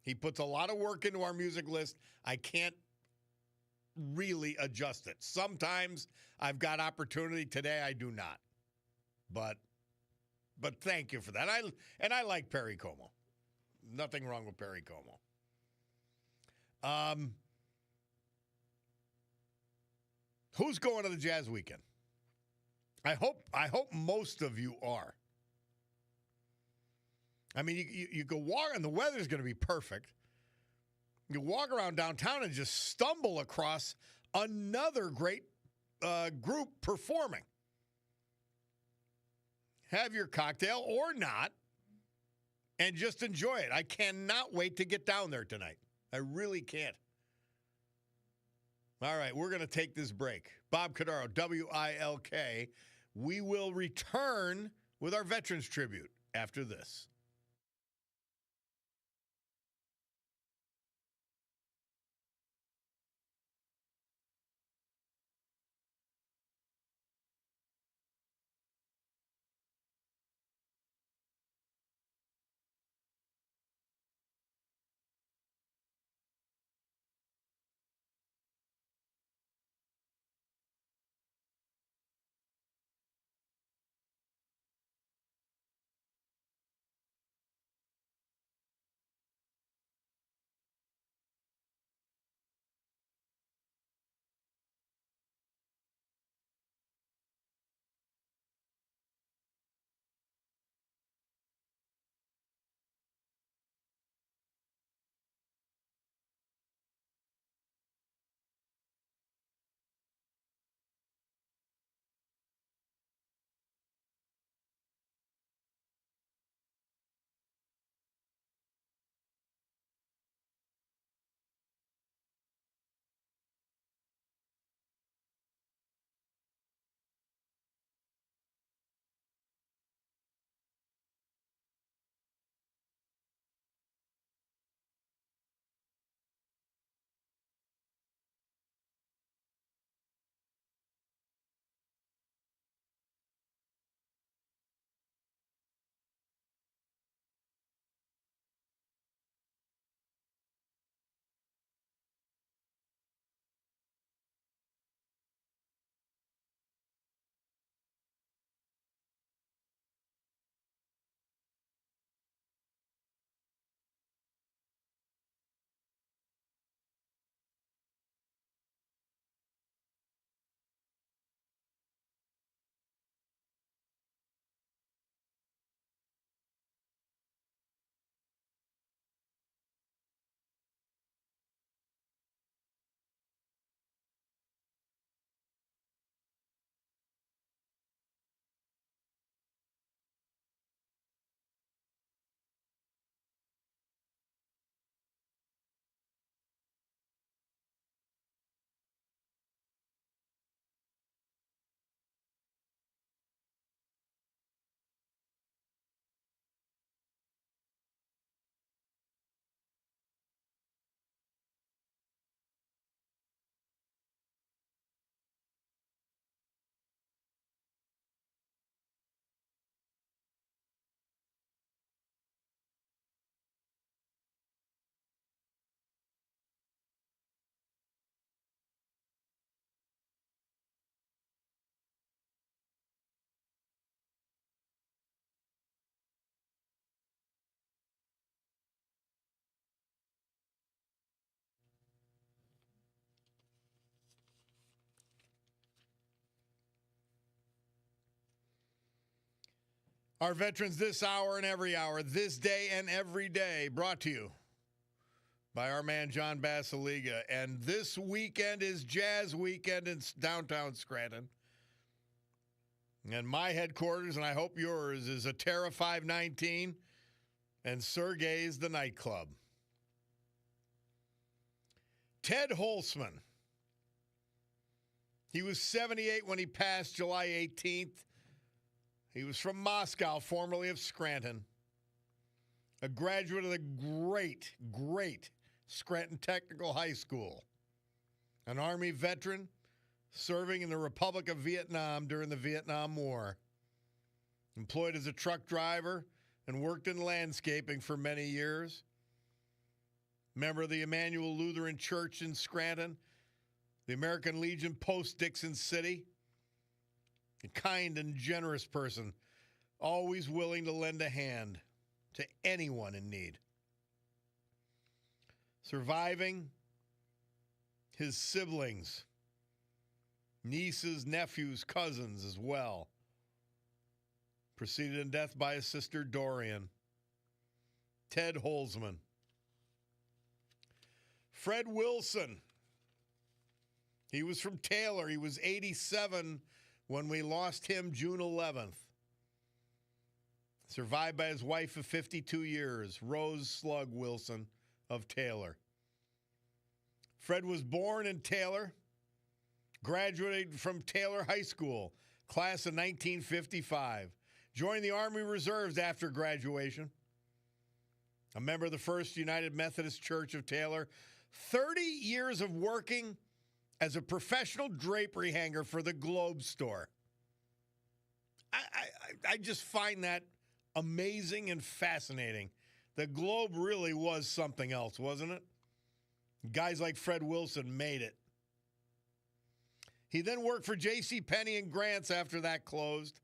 He puts a lot of work into our music list. I can't really adjust it. Sometimes I've got opportunity. Today I do not. But thank you for that. I like Perry Como. Nothing wrong with Perry Como. Who's going to the Jazz Weekend? I hope most of you are. I mean, you go walk, and the weather's going to be perfect. You walk around downtown and just stumble across another great group performing. Have your cocktail or not and just enjoy it. I cannot wait to get down there tonight. I really can't. All right, we're going to take this break. Bob Cordaro, WILK. We will return with our Veterans Tribute after this. Our veterans this hour and every hour, this day and every day, brought to you by our man John Basiliga. And this weekend is Jazz Weekend in downtown Scranton. And my headquarters, and I hope yours, is Atera 519 and Sergei's the nightclub. Ted Holzman. He was 78 when he passed July 18th. He was from Moscow, formerly of Scranton. A graduate of the great Scranton Technical High School. An Army veteran serving in the Republic of Vietnam during the Vietnam War. Employed as a truck driver and worked in landscaping for many years. Member of the Emmanuel Lutheran Church in Scranton. The American Legion Post Dixon City. A kind and generous person, always willing to lend a hand to anyone in need. Surviving his siblings, nieces, nephews, cousins as well. Preceded in death by his sister Dorian. Ted Holzman. Fred Wilson. He was from Taylor. He was 87 when we lost him June 11th. Survived by his wife of 52 years, Rose Slug Wilson of Taylor. Fred was born in Taylor, graduated from Taylor High School, class of 1955. Joined the Army Reserves after graduation. A member of the First United Methodist Church of Taylor. 30 years of working as a professional drapery hanger for the Globe store. I just find that amazing and fascinating. The Globe really was something else, wasn't it? Guys like Fred Wilson made it. He then worked for J.C. Penney and Grant's after that closed,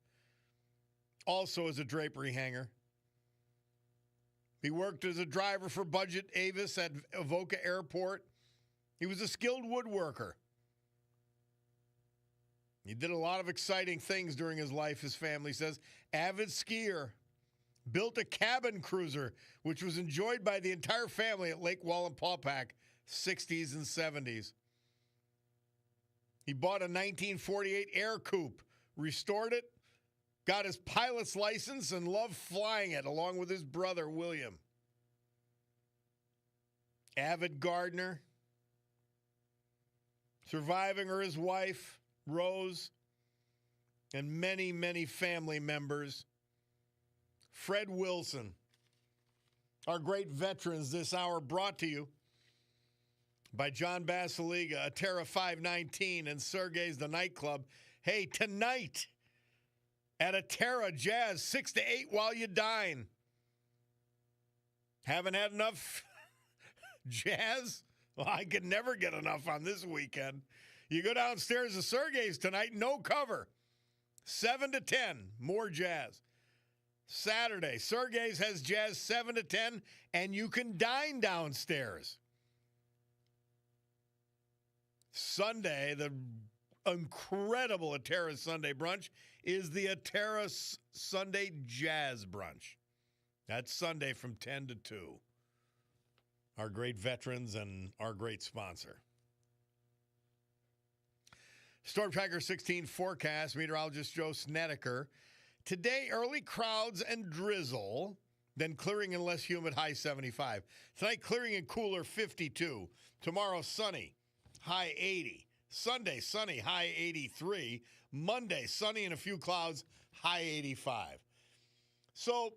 also as a drapery hanger. He worked as a driver for Budget Avis at Avoca Airport. He was a skilled woodworker. He did a lot of exciting things during his life, his family says. Avid skier. Built a cabin cruiser, which was enjoyed by the entire family at Lake Wallenpaupack, 60s and 70s. He bought a 1948 Air Coupe, restored it, got his pilot's license, and loved flying it along with his brother, William. Avid gardener. Surviving are his wife, Rose, and many, many family members. Fred Wilson. Our great veterans this hour brought to you by John Basiliga, Atera 519, and Sergei's The Nightclub. Hey, tonight at Atera Jazz, 6 to 8 while you dine. Haven't had enough jazz? Well, I could never get enough on this weekend. You go downstairs to Sergei's tonight, no cover. 7 to 10, more jazz. Saturday, Sergei's has jazz 7 to 10, and you can dine downstairs. Sunday, the incredible Atera Sunday brunch is the Atera Sunday Jazz Brunch. That's Sunday from 10 to 2. Our great veterans and our great sponsor. Storm Tracker 16 forecast, meteorologist Joe Snedeker. Today, early crowds and drizzle, then clearing and less humid, high 75. Tonight, clearing and cooler, 52. Tomorrow, sunny, high 80. Sunday, sunny, high 83. Monday, sunny and a few clouds, high 85. So,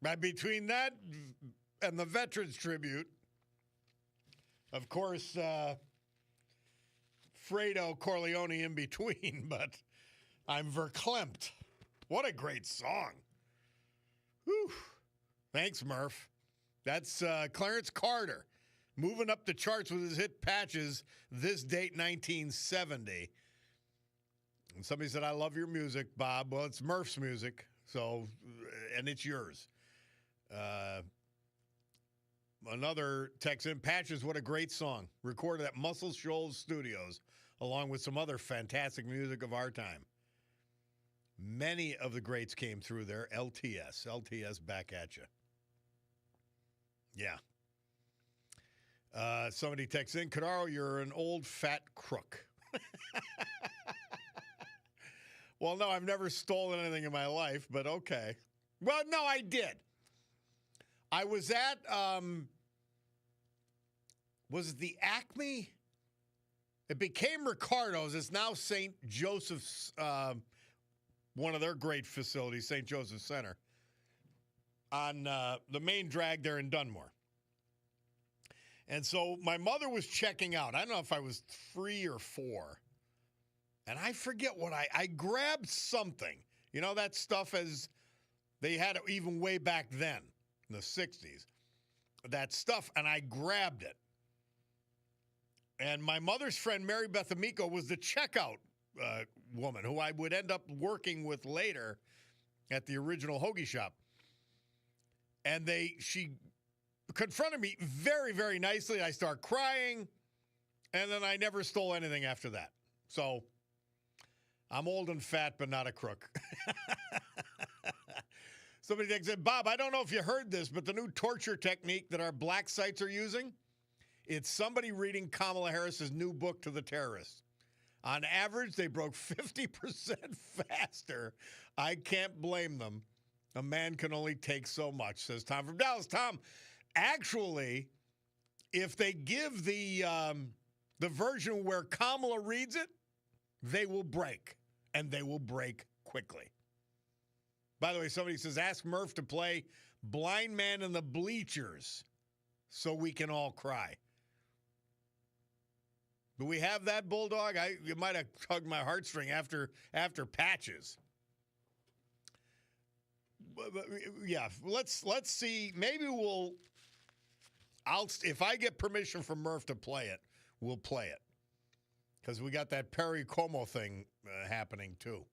But between that and the Veterans Tribute, of course, Fredo Corleone in between, but I'm verklempt. What a great song. Whew. Thanks, Murph. That's Clarence Carter moving up the charts with his hit Patches, this date 1970. And somebody said, I love your music, Bob. Well, it's Murph's music, so, and it's yours. Another text in, Patches, what a great song. Recorded at Muscle Shoals Studios, along with some other fantastic music of our time. Many of the greats came through there. LTS back at you. Yeah. Somebody texts in, Cordaro, you're an old fat crook. Well, no, I've never stolen anything in my life, but okay. Well, no, I did. I was at, was it the Acme? It became Ricardo's. It's now St. Joseph's, one of their great facilities, St. Joseph's Center, on the main drag there in Dunmore. And so my mother was checking out. I don't know if I was 3 or 4. And I forget what I grabbed something. You know, that stuff as they had it even way back then in the 60s. That stuff, and I grabbed it. And my mother's friend, Mary Beth Amico, was the checkout woman who I would end up working with later at the original hoagie shop. And she confronted me very, very nicely. I start crying, and then I never stole anything after that. So I'm old and fat, but not a crook. Somebody said, Bob, I don't know if you heard this, but the new torture technique that our black sites are using, it's somebody reading Kamala Harris's new book to the terrorists. On average, they broke 50% faster. I can't blame them. A man can only take so much, says Tom from Dallas. Tom, actually, if they give the version where Kamala reads it, they will break, and they will break quickly. By the way, somebody says, ask Murph to play Blind Man in the Bleachers so we can all cry. Do we have that, Bulldog? You might have tugged my heartstring after Patches. But, yeah, let's see. Maybe if I get permission from Murph to play it, we'll play it. Because we got that Perry Como thing happening, too.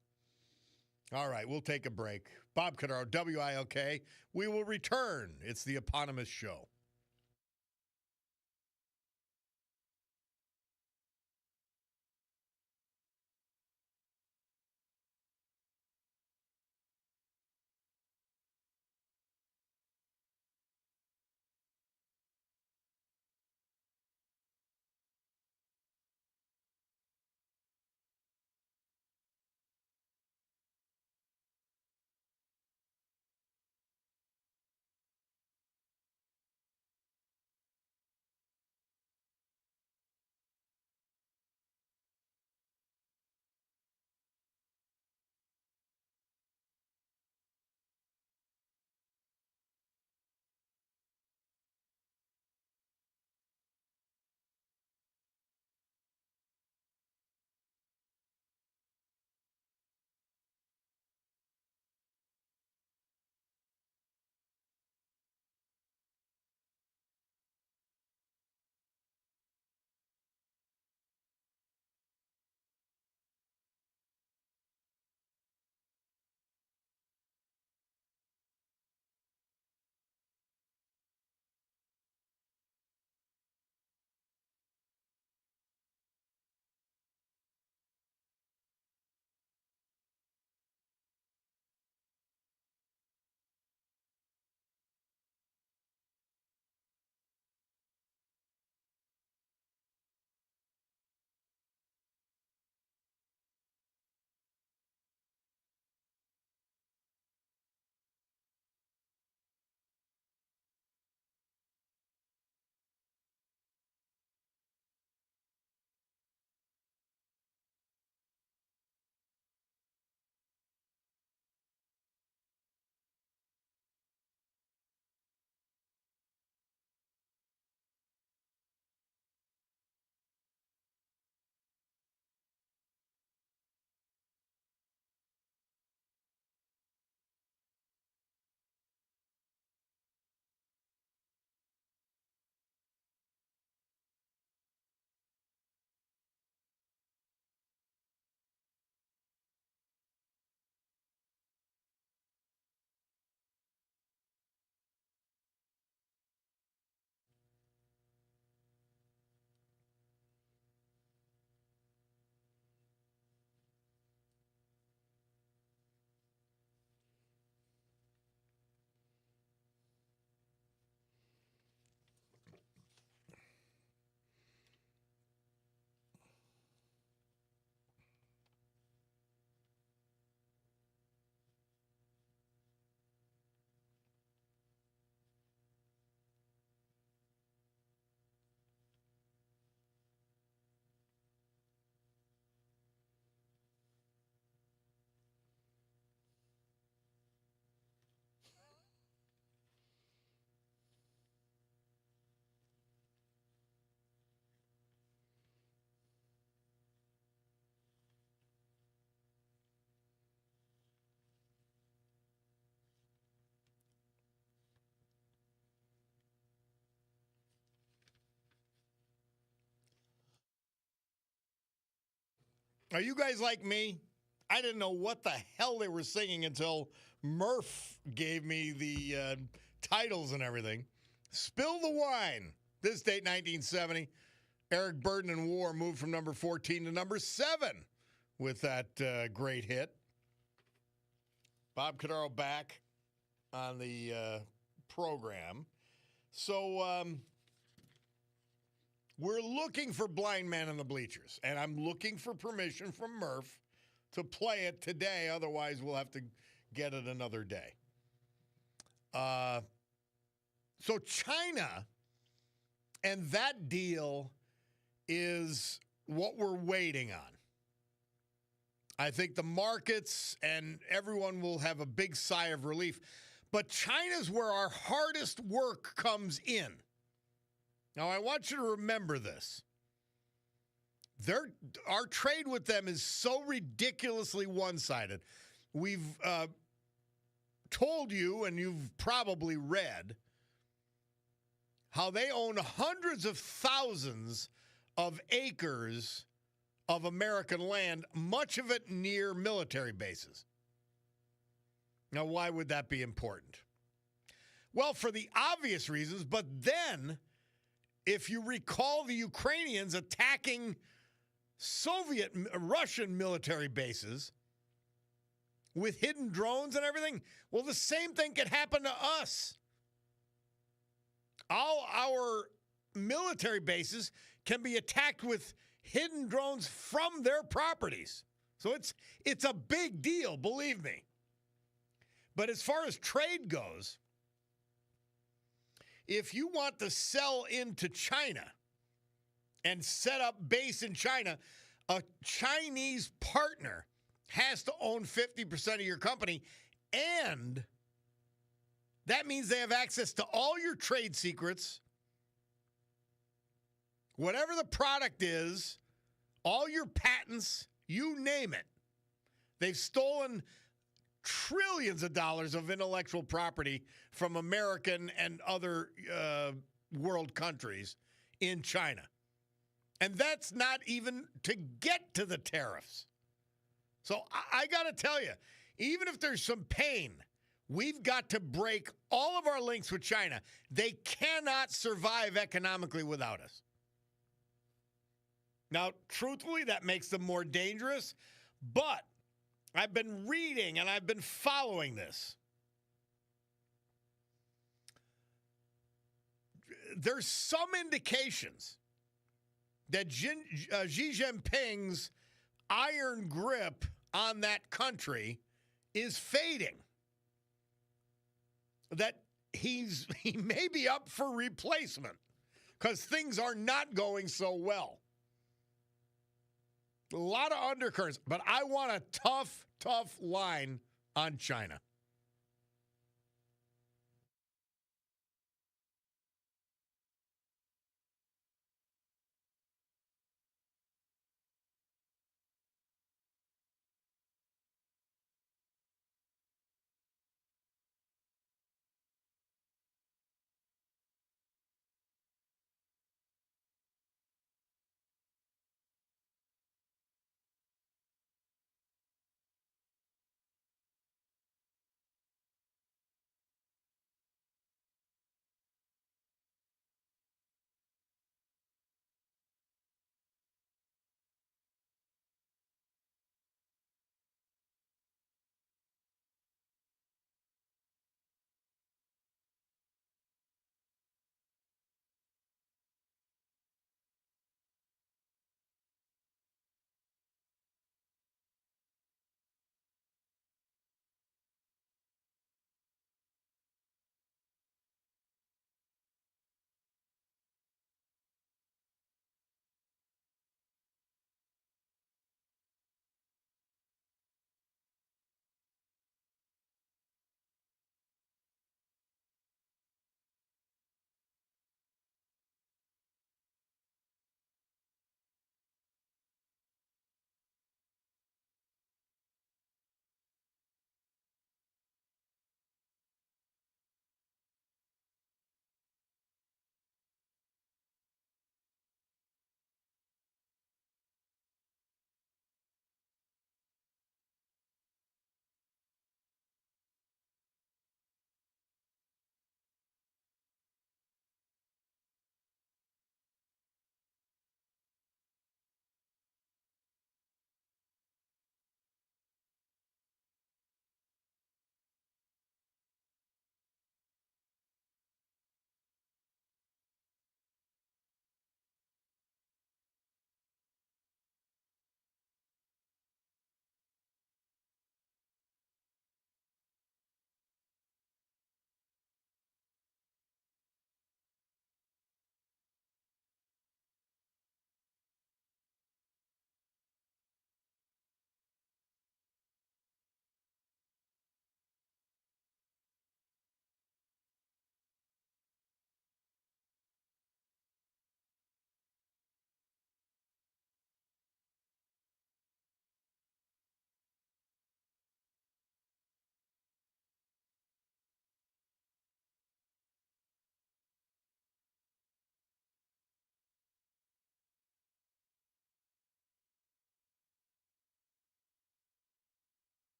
All right, we'll take a break. Bob Cordaro, WILK. We will return. It's the eponymous show. Are you guys like me? I didn't know what the hell they were singing until Murph gave me the titles and everything. Spill the Wine. This date, 1970. Eric Burden and War moved from number 14 to number 7 with that great hit. Bob Cordaro back on the program. So we're looking for Blind Man in the Bleachers, and I'm looking for permission from Murph to play it today. Otherwise, we'll have to get it another day. So China and that deal is what we're waiting on. I think the markets and everyone will have a big sigh of relief. But China's where our hardest work comes in. Now, I want you to remember this. Our trade with them is so ridiculously one-sided. We've told you, and you've probably read, how they own hundreds of thousands of acres of American land, much of it near military bases. Now, why would that be important? Well, for the obvious reasons, but then, if you recall the Ukrainians attacking Russian military bases with hidden drones and everything, well, the same thing could happen to us. All our military bases can be attacked with hidden drones from their properties. So it's a big deal, believe me. But as far as trade goes, if you want to sell into China and set up base in China, a Chinese partner has to own 50% of your company, and that means they have access to all your trade secrets, whatever the product is, all your patents, you name it. They've stolen trillions of dollars of intellectual property from American and other world countries in China. And that's not even to get to the tariffs. So I got to tell you, even if there's some pain, we've got to break all of our links with China. They cannot survive economically without us. Now, truthfully, that makes them more dangerous, but I've been reading and I've been following this. There's some indications that Xi Jinping's iron grip on that country is fading. That he may be up for replacement because things are not going so well. A lot of undercurrents, but I want a tough line on China.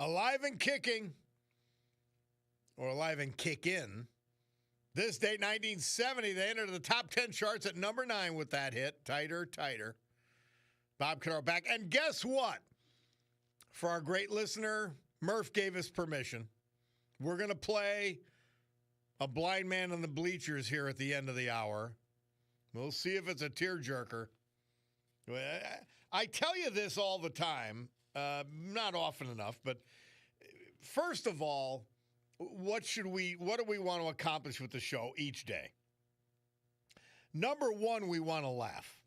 Alive and kicking, or alive and kickin'. This date, 1970, they entered the top 10 charts at number 9 with that hit, Tighter, Tighter. Bob Cordaro back. And guess what? For our great listener, Murph gave us permission. We're going to play a blind man on the bleachers here at the end of the hour. We'll see if it's a tearjerker. I tell you this all the time, not often enough, but first of all, what do we want to accomplish with the show each day? Number one, we want to laugh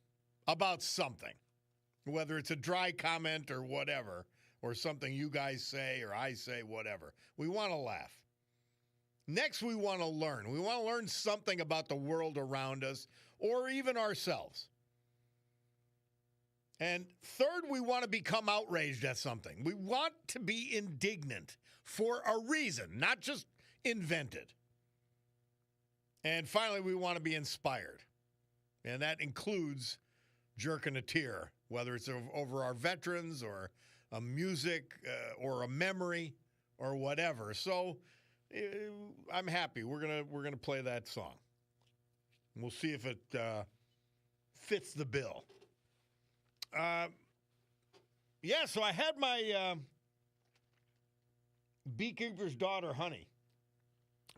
about something, whether it's a dry comment or whatever, or something you guys say or I say, whatever. We want to laugh. Next, we want to learn. We want to learn something about the world around us or even ourselves. And third, we want to become outraged at something. We want to be indignant for a reason, not just invented. And finally, we want to be inspired. And that includes jerking a tear, whether it's over our veterans or a music or a memory or whatever. So I'm happy. We're gonna play that song. We'll see if it fits the bill. So I had my Beekeeper's Daughter honey,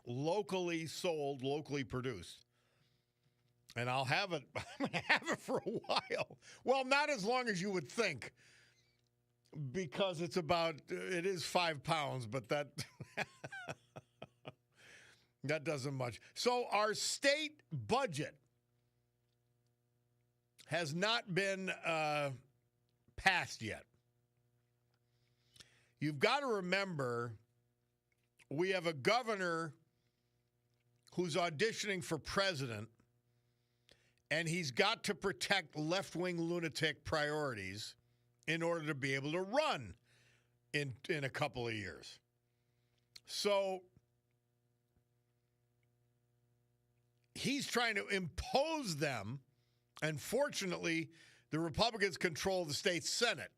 locally sold, locally produced. And I'll have it, I'm going to have it for a while. Well, not as long as you would think, because it is 5 pounds, but that, that doesn't much. So our state budget has not been passed yet. You've got to remember, we have a governor who's auditioning for president, and he's got to protect left-wing lunatic priorities in order to be able to run in a couple of years. So he's trying to impose them, and fortunately, the Republicans control the state Senate.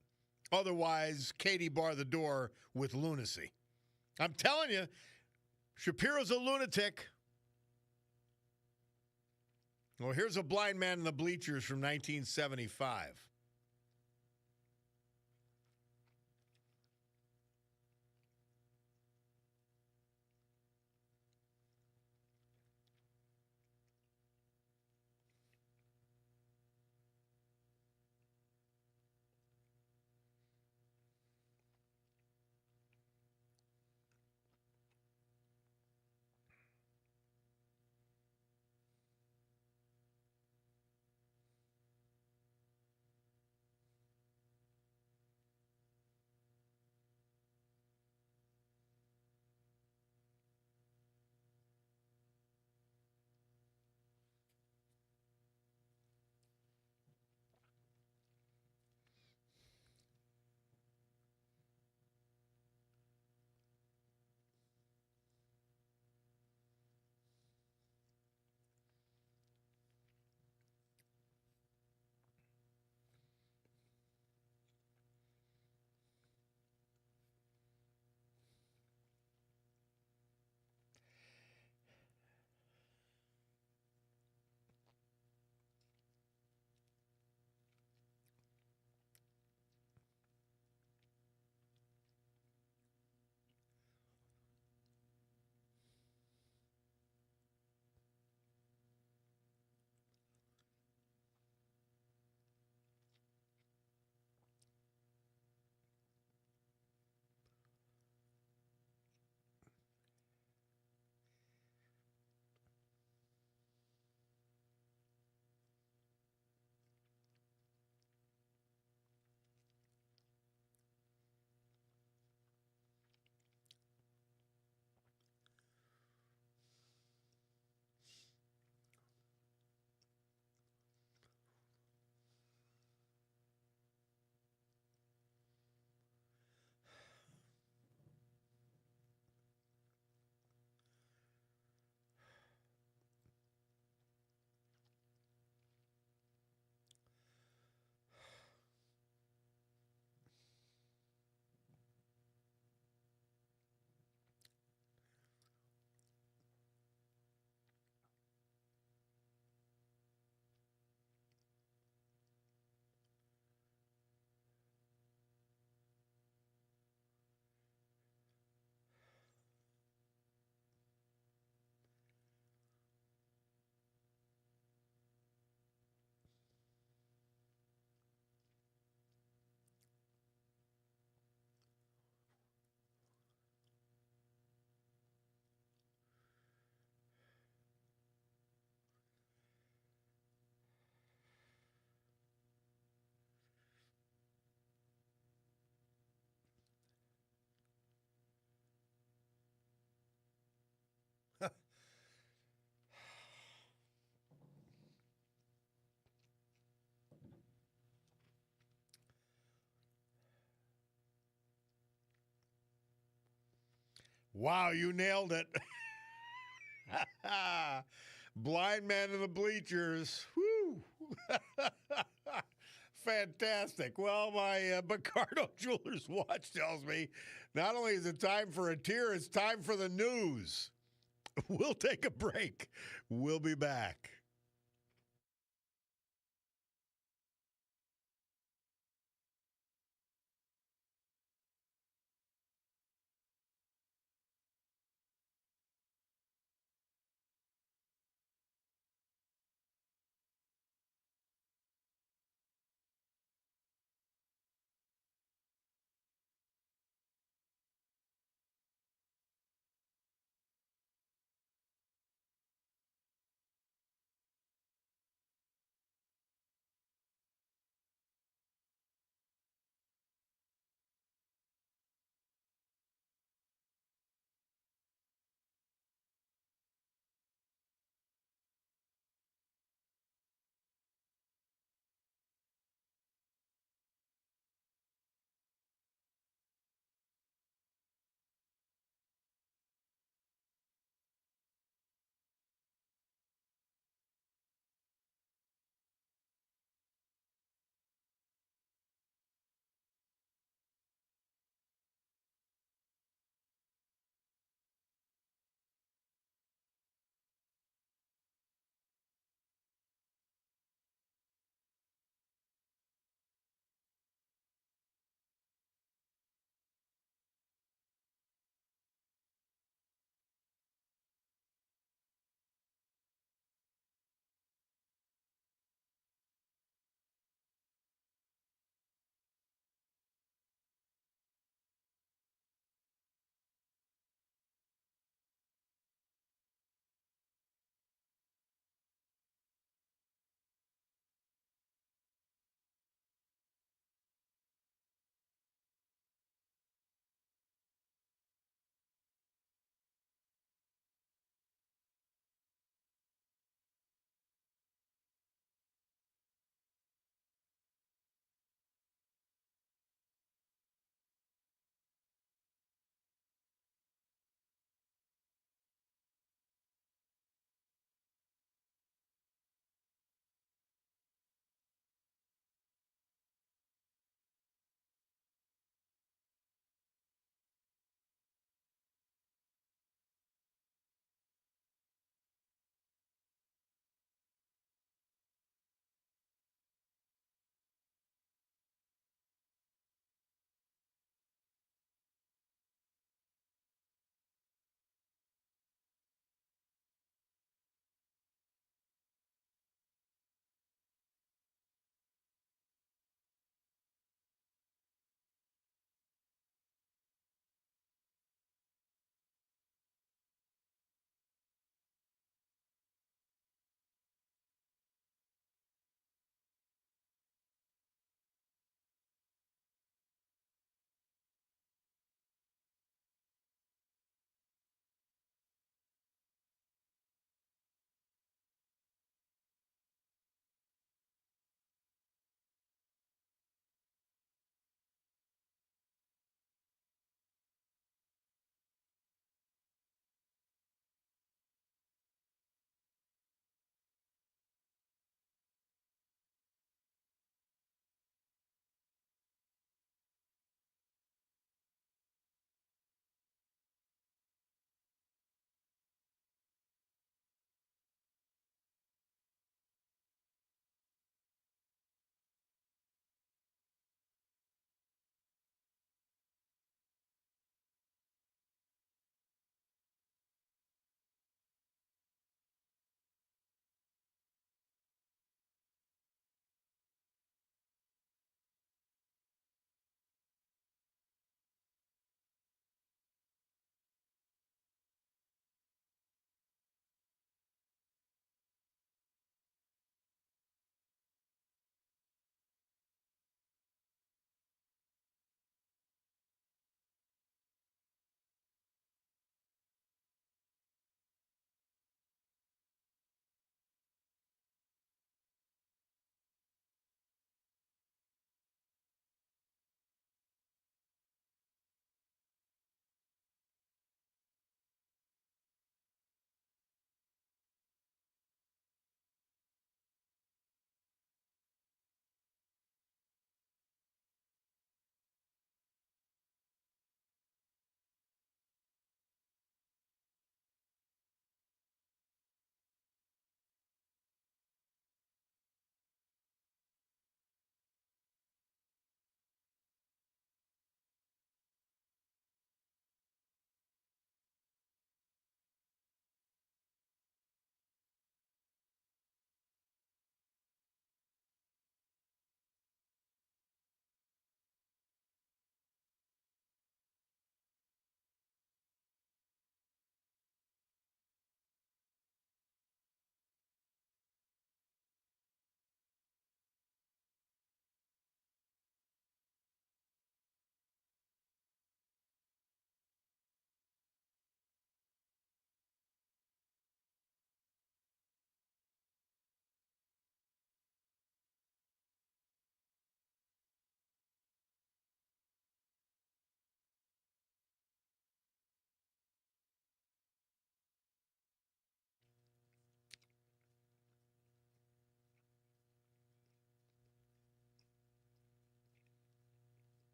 Otherwise, Katie barred the door with lunacy. I'm telling you, Shapiro's a lunatic. Well, here's a blind man in the bleachers from 1975. Wow, you nailed it. Blind man in the bleachers. Woo. Fantastic. Well, my Bacardo Jewelers watch tells me not only is it time for a tear, it's time for the news. We'll take a break. We'll be back.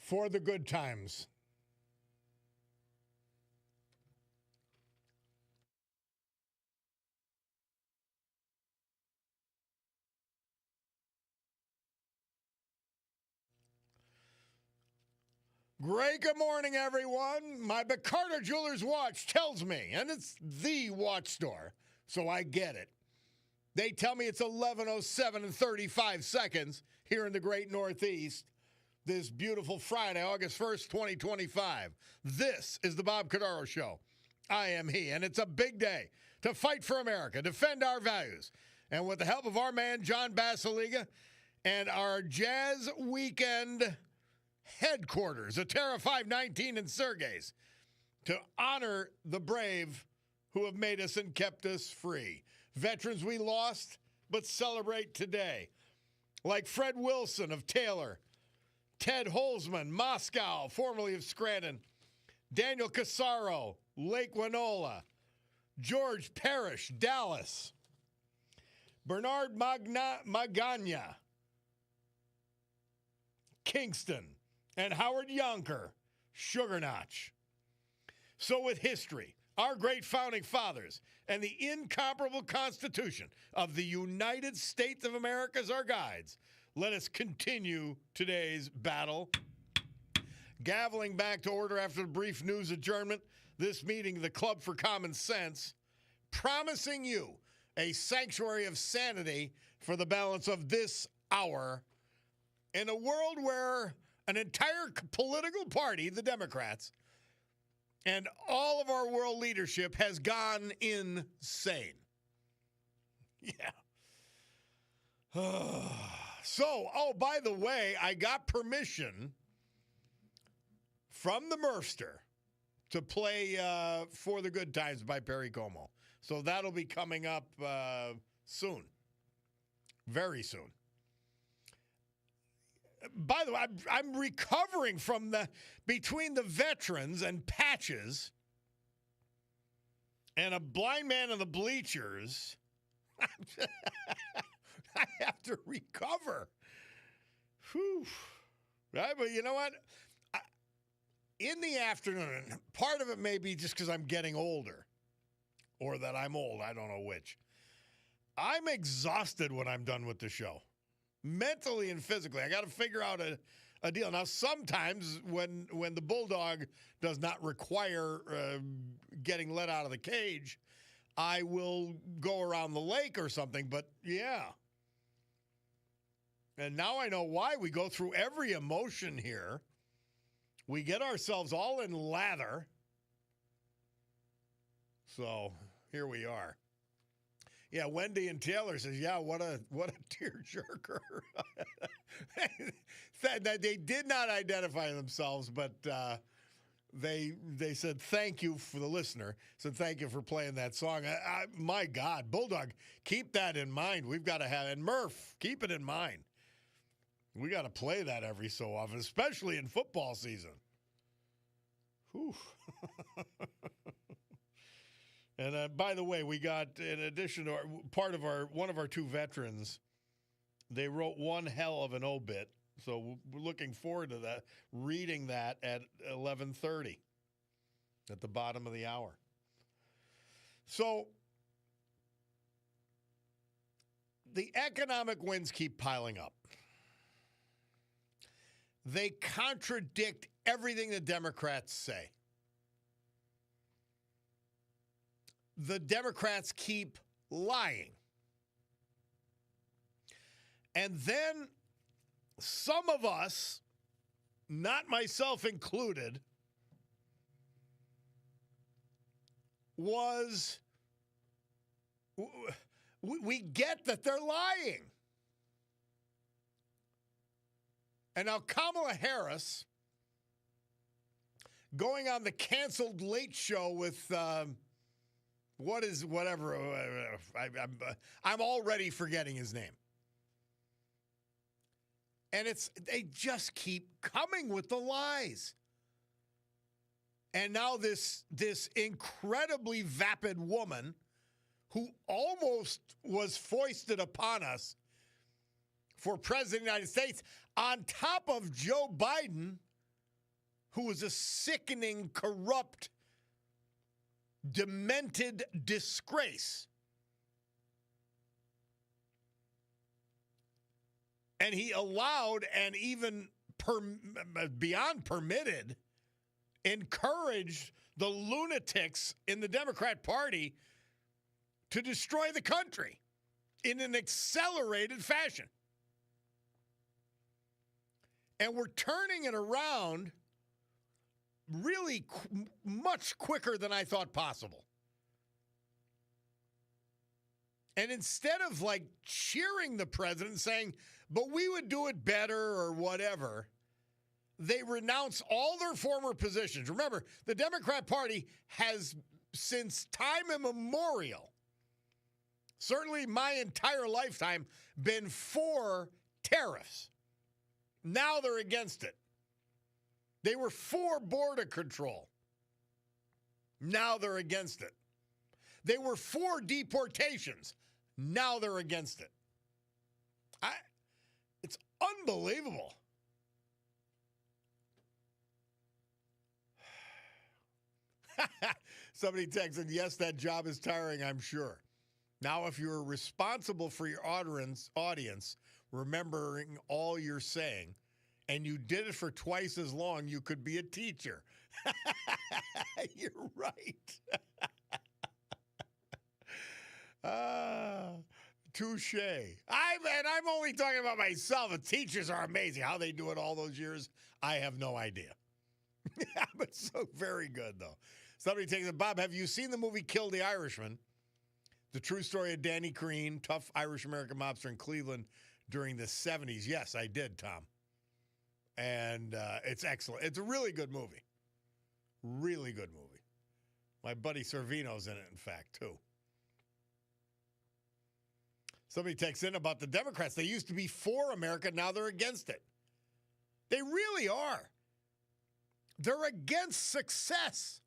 for the good times. Great good morning, everyone. My Cordaro Jewelers watch tells me, and it's the watch store, so I get it. They tell me it's 11:07 and 35 seconds here in the great Northeast this beautiful Friday, August 1st, 2025. This is the Bob Cordaro Show. I am he, and it's a big day to fight for America, defend our values, and with the help of our man, John Basiliga, and our Jazz Weekend headquarters, Atera 519 and Sergey's, to honor the brave who have made us and kept us free. Veterans we lost, but celebrate today. Like Fred Wilson of Taylor, Ted Holzman, Moscow, formerly of Scranton, Daniel Casaro, Lake Winola, George Parrish, Dallas, Bernard Magana, Kingston, and Howard Yonker, Sugar Notch. So with history, our great founding fathers, and the incomparable Constitution of the United States of America as our guides, let us continue today's battle. Gaveling back to order after the brief news adjournment, this meeting, the Club for Common Sense, promising you a sanctuary of sanity for the balance of this hour in a world where an entire political party, the Democrats, and all of our world leadership has gone insane. Yeah. So, by the way, I got permission from the Merster to play For the Good Times by Perry Como. So that'll be coming up soon. Very soon. By the way, I'm recovering from between the veterans and Patches and a blind man in the bleachers. I have to recover. Whew. Right, but you know what? In the afternoon, part of it may be just because I'm getting older or that I'm old. I don't know which. I'm exhausted when I'm done with the show. Mentally and physically, I got to figure out a deal. Now, sometimes when the bulldog does not require getting let out of the cage, I will go around the lake or something. But yeah, and now I know why we go through every emotion here. We get ourselves all in lather. So here we are. Yeah, Wendy and Taylor says, yeah, what a tearjerker. They did not identify themselves, but they said thank you for the listener. Said thank you for playing that song. My God, Bulldog, keep that in mind. We've got to have, and Murph, keep it in mind. We got to play that every so often, especially in football season. Whew. And by the way, we got, in addition to one of our two veterans, they wrote one hell of an obit. So we're looking forward to that, reading that at 11:30 at the bottom of the hour. So the economic wins keep piling up. They contradict everything the Democrats say. The Democrats keep lying. And then some of us, not myself included, we get that they're lying. And now Kamala Harris going on the canceled Late Show with I'm already forgetting his name. And they just keep coming with the lies. And now this incredibly vapid woman who almost was foisted upon us for president of the United States, on top of Joe Biden who was a sickening, corrupt, demented disgrace. And he allowed and even beyond permitted, encouraged the lunatics in the Democrat Party to destroy the country in an accelerated fashion. And we're turning it around really much quicker than I thought possible. And instead of like cheering the president saying, but we would do it better or whatever, they renounce all their former positions. Remember, the Democrat Party has, since time immemorial, certainly my entire lifetime, been for tariffs. Now they're against it. They were for border control. Now they're against it. They were for deportations. Now they're against it. It's unbelievable. Somebody texted, yes, that job is tiring, I'm sure. Now, if you're responsible for your audience, remembering all you're saying, and you did it for twice as long, you could be a teacher. You're right. Touche. I'm only talking about myself. The teachers are amazing. How they do it all those years, I have no idea. But so very good, though. Somebody takes it. Bob, have you seen the movie Kill the Irishman? The true story of Danny Green, tough Irish-American mobster in Cleveland during the 70s. Yes, I did, Tom. And it's excellent. It's a really good movie. Really good movie. My buddy Servino's in it, in fact, too. Somebody texts in about the Democrats. They used to be for America. Now they're against it. They really are. They're against success.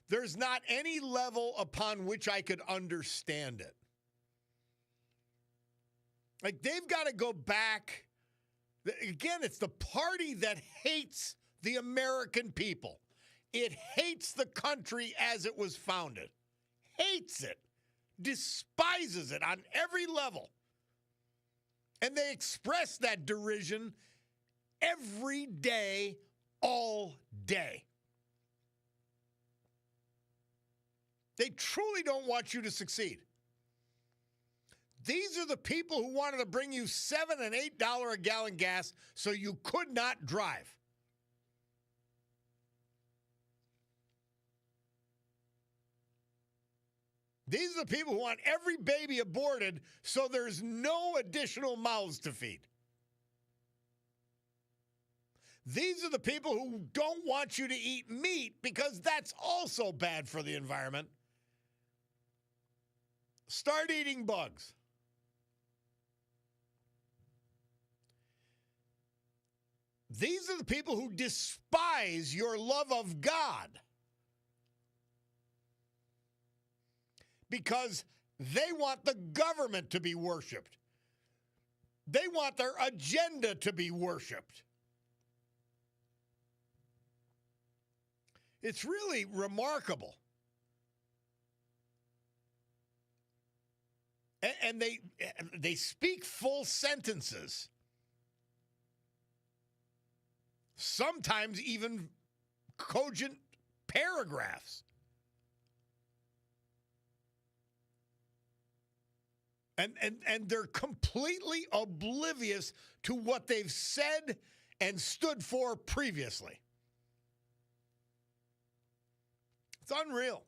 There's not any level upon which I could understand it. Like, they've got to go back. Again, it's the party that hates the American people. It hates the country as it was founded. Hates it. Despises it on every level. And they express that derision every day, all day. They truly don't want you to succeed. These are the people who wanted to bring you $7 and $8 a gallon gas so you could not drive. These are the people who want every baby aborted so there's no additional mouths to feed. These are the people who don't want you to eat meat because that's also bad for the environment. Start eating bugs. These are the people who despise your love of God because they want the government to be worshiped. They want their agenda to be worshiped. It's really remarkable. And they speak full sentences. Sometimes even cogent paragraphs. And they're completely oblivious to what they've said and stood for previously. It's unreal.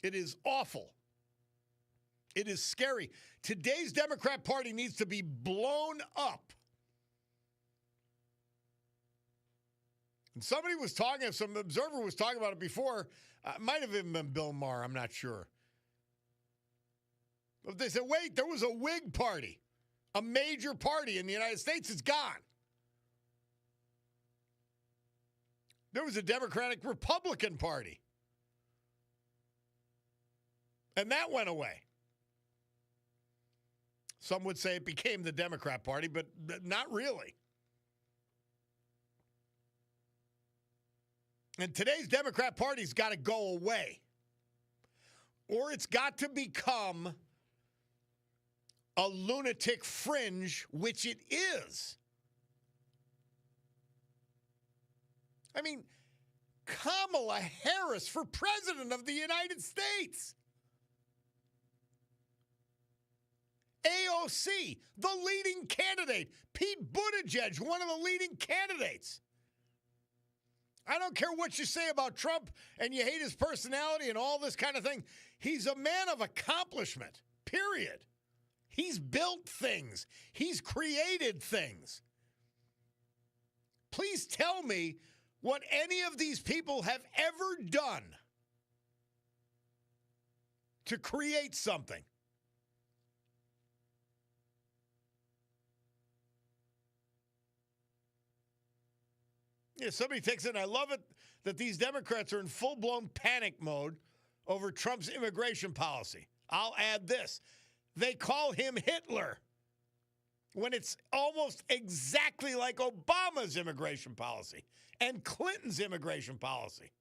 It is awful. It is scary. Today's Democrat Party needs to be blown up. And somebody was talking, some observer was talking about it before. Might have even been Bill Maher, I'm not sure. But they said, wait, there was a Whig party. A major party in the United States is gone. There was a Democratic Republican Party. And that went away. Some would say it became the Democrat Party, but not really. And today's Democrat Party's got to go away. Or it's got to become a lunatic fringe, which it is. I mean, Kamala Harris for president of the United States. AOC, the leading candidate. Pete Buttigieg, one of the leading candidates. I don't care what you say about Trump and you hate his personality and all this kind of thing. He's a man of accomplishment, period. He's built things. He's created things. Please tell me what any of these people have ever done to create something. Yeah, somebody takes it, and I love it that these Democrats are in full-blown panic mode over Trump's immigration policy. I'll add this. They call him Hitler when it's almost exactly like Obama's immigration policy and Clinton's immigration policy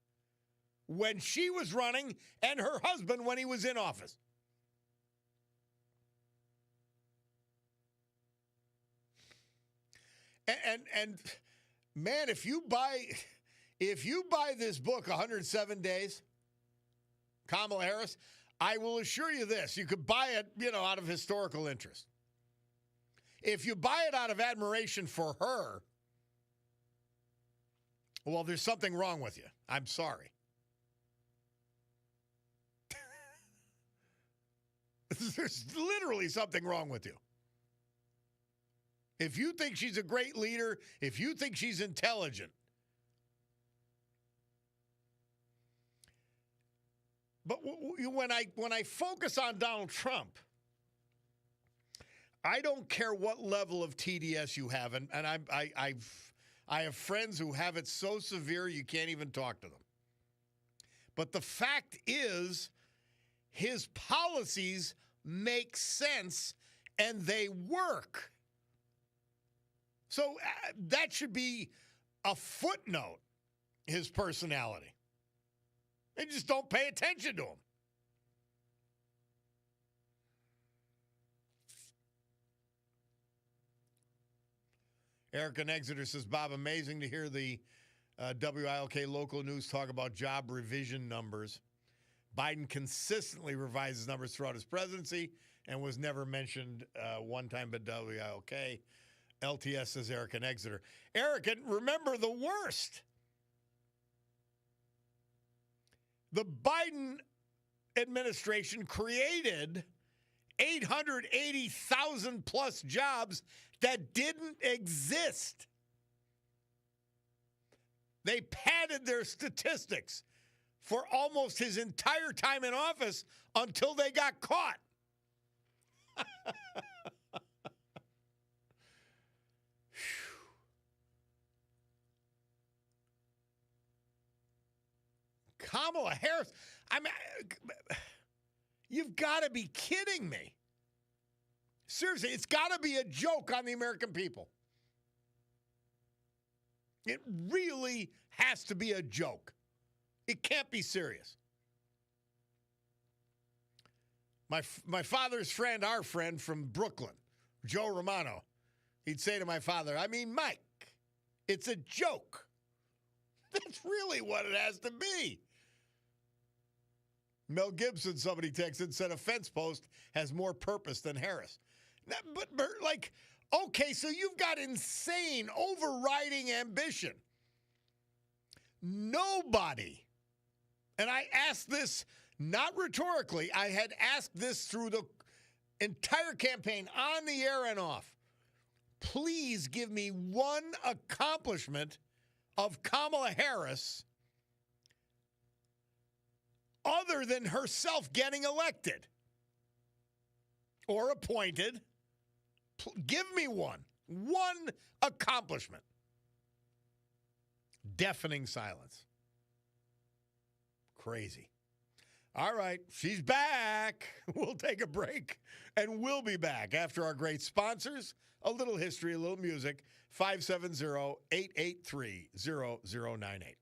when she was running and her husband when he was in office. And man, if you buy this book, 107 Days, Kamala Harris, I will assure you this. You could buy it, out of historical interest. If you buy it out of admiration for her, well, there's something wrong with you. I'm sorry. There's literally something wrong with you. If you think she's a great leader, if you think she's intelligent. But when I focus on Donald Trump, I don't care what level of TDS you have, and I have friends who have it so severe you can't even talk to them. But the fact is, his policies make sense and they work. So that should be a footnote, his personality. They just don't pay attention to him. Eric in Exeter says, Bob, amazing to hear the WILK local news talk about job revision numbers. Biden consistently revises numbers throughout his presidency and was never mentioned one time by WILK. LTS says Eric in Exeter. Eric, and remember the worst. The Biden administration created 880,000 plus jobs that didn't exist. They padded their statistics for almost his entire time in office until they got caught. Kamala Harris, I mean, you've got to be kidding me. Seriously, it's got to be a joke on the American people. It really has to be a joke. It can't be serious. My father's friend, our friend from Brooklyn, Joe Romano, he'd say to my father, I mean, Mike, it's a joke. That's really what it has to be. Mel Gibson, somebody texted, said a fence post has more purpose than Harris. But like, okay, so you've got insane overriding ambition. Nobody, and I asked this not rhetorically, I had asked this through the entire campaign on the air and off. Please give me one accomplishment of Kamala Harris other than herself getting elected or appointed. Give me one accomplishment. Deafening silence. Crazy. All right, she's back. We'll take a break, and we'll be back after our great sponsors. A little history, a little music. 570-883-0098.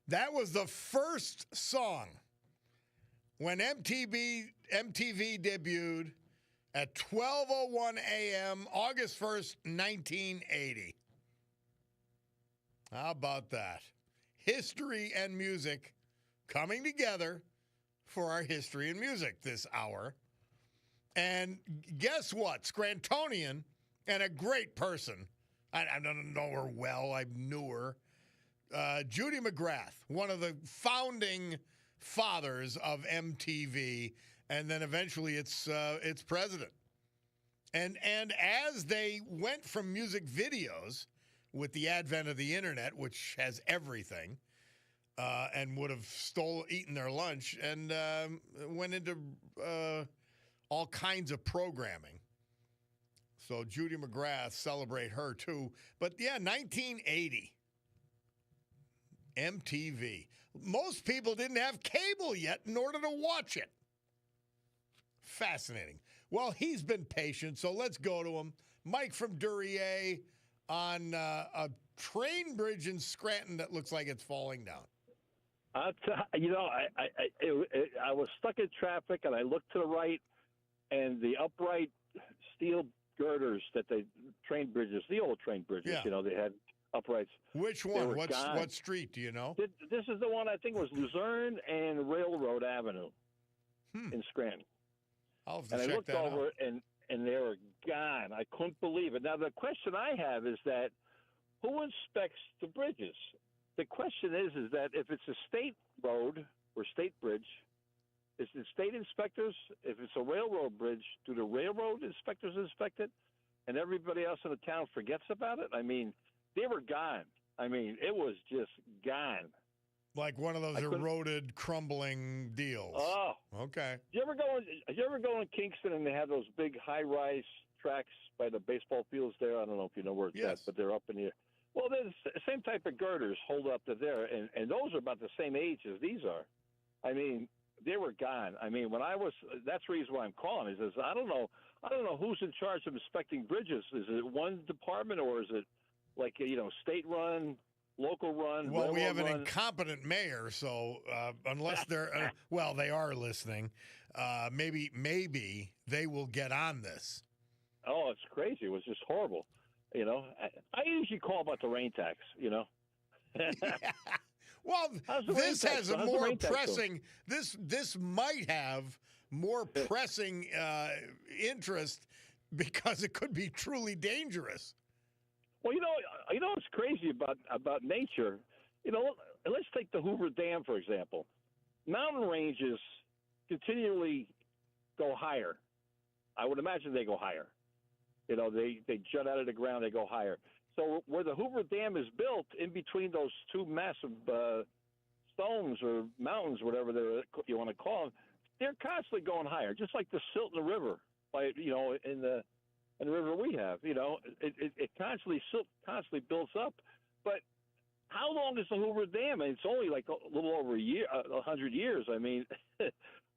That was the first song when MTV debuted at 12:01 a.m. August 1st, 1980. How about that? History and music coming together for our history and music this hour. And guess what? Scrantonian and a great person. I don't know her well. I knew her. Judy McGrath, one of the founding fathers of MTV, and then eventually its president. And as they went from music videos with the advent of the internet, which has everything, and would have eaten their lunch, and went into all kinds of programming. So Judy McGrath, celebrate her too. But yeah, 1980, MTV. Most people didn't have cable yet in order to watch it. Fascinating. Well, he's been patient, so let's go to him. Mike from Duryea on a train bridge in Scranton that looks like it's falling down. I was stuck in traffic, and I looked to the right, and the upright steel girders that train bridges, the old train bridges, Yeah. They had uprights. Which one? What street? Do you know? This is the one I think was Luzerne and Railroad Avenue in Scranton. I'll have to And I check looked that over, out. and they were gone. I couldn't believe it. Now, the question I have is that who inspects the bridges? The question is that if it's a state road or state bridge, is it state inspectors? If it's a railroad bridge, do the railroad inspectors inspect it? And everybody else in the town forgets about it? I mean, they were gone. I mean, it was just gone. Like one of those eroded, crumbling deals. Oh, okay. You ever go in Kingston and they have those big high-rise tracks by the baseball fields there? I don't know if you know where it's at, but they're up in the. Well, there's the same type of girders hold up to there, and those are about the same age as these are. I mean, they were gone. I mean, that's the reason why I'm calling. Is I don't know who's in charge of inspecting bridges. Is it one department or is it like state run? Local run. Well, we have an incompetent mayor, so unless they're they are listening. Maybe they will get on this. Oh, it's crazy. It was just horrible. I usually call about the rain tax. Yeah. Well, this has a more pressing. This might have more pressing interest because it could be truly dangerous. Well, what's crazy about nature? Let's take the Hoover Dam, for example. Mountain ranges continually go higher. I would imagine they go higher. They jut out of the ground, they go higher. So where the Hoover Dam is built, in between those two massive stones or mountains, whatever you want to call them, they're constantly going higher, just like the silt in the river, in the river we have. It constantly builds up. But how long is the Hoover Dam? I mean, it's only like a little over 100 years. I mean,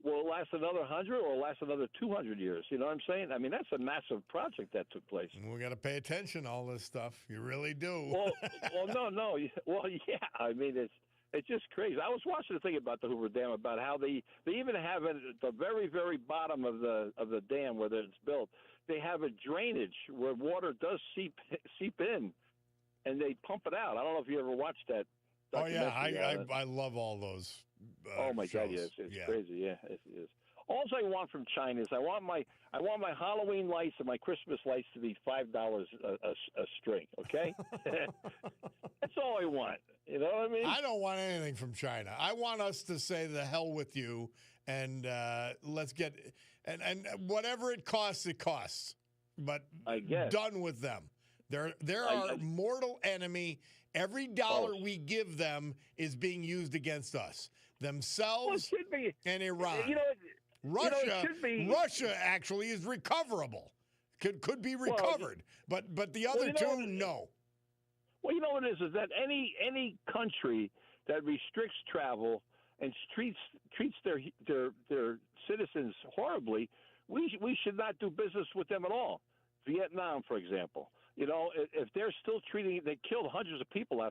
will it last another 100 or last another 200 years? You know what I'm saying? I mean, that's a massive project that took place. We got to pay attention to all this stuff. You really do. No. Well, yeah. I mean, it's just crazy. I was watching the thing about the Hoover Dam, about how they even have it at the very, very bottom of the dam where it's built. They have a drainage where water does seep in, and they pump it out. I don't know if you ever watched that. Oh yeah, I love all those. Oh my shows. God, yes, it's crazy. Yeah, it is. All I want from China is I want my Halloween lights and my Christmas lights to be $5 a string. Okay, that's all I want. You know what I mean? I don't want anything from China. I want us to say the hell with you, and let's get and whatever it costs, it costs. But I guess. Done with them. They're our mortal enemy. Every dollar we give them is being used against us, themselves, and Iran. Russia actually is recoverable. Could be recovered, but the other two, no. Well, you know what it is that any country that restricts travel and treats their citizens horribly, we should not do business with them at all. Vietnam, for example. If they're still they killed hundreds of people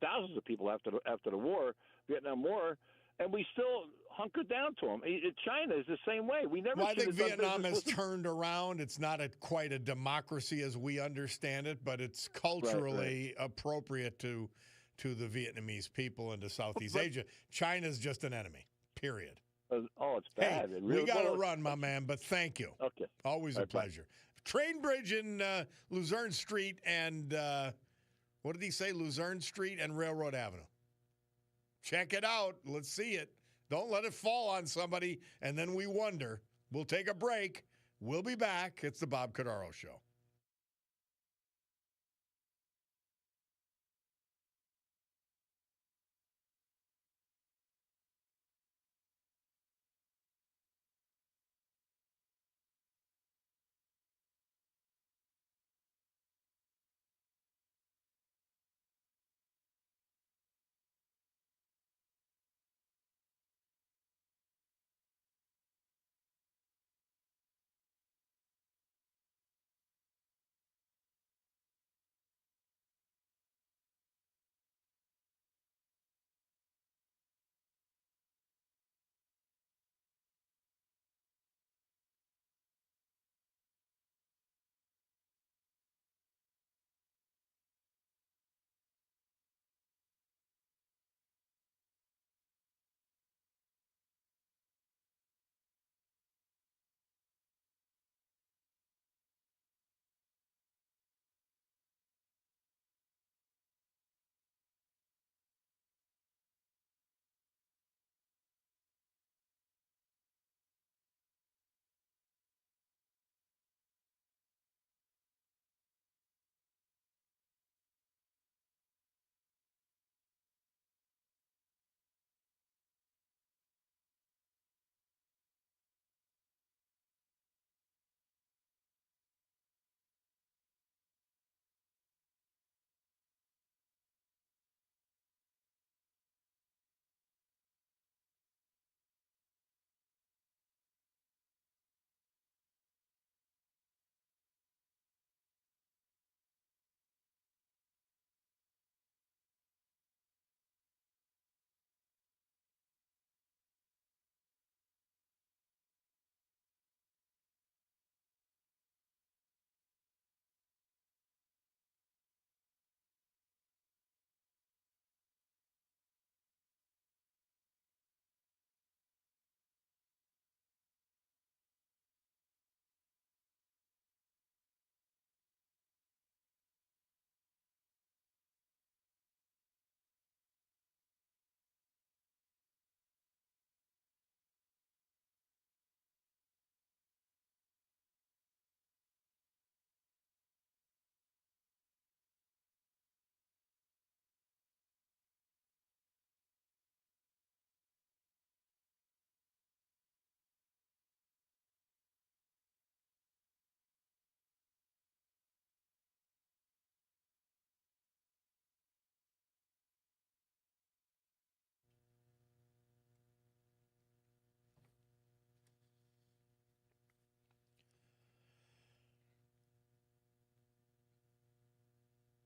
thousands of people after the war, Vietnam War, and we still hunkered down to them. China is the same way. We never. Well, I think Vietnam has turned around. It's not quite a democracy as we understand it, but it's culturally appropriate to the Vietnamese people and to Southeast Asia. China's just an enemy. Period. Oh, it's bad. Hey, we got to run, my man, but thank you. Okay. Always a pleasure. Train bridge in Luzerne Street and What did he say? Luzerne Street and Railroad Avenue. Check it out. Let's see it. Don't let it fall on somebody, and then we wonder. We'll take a break. We'll be back. It's the Bob Cordaro Show.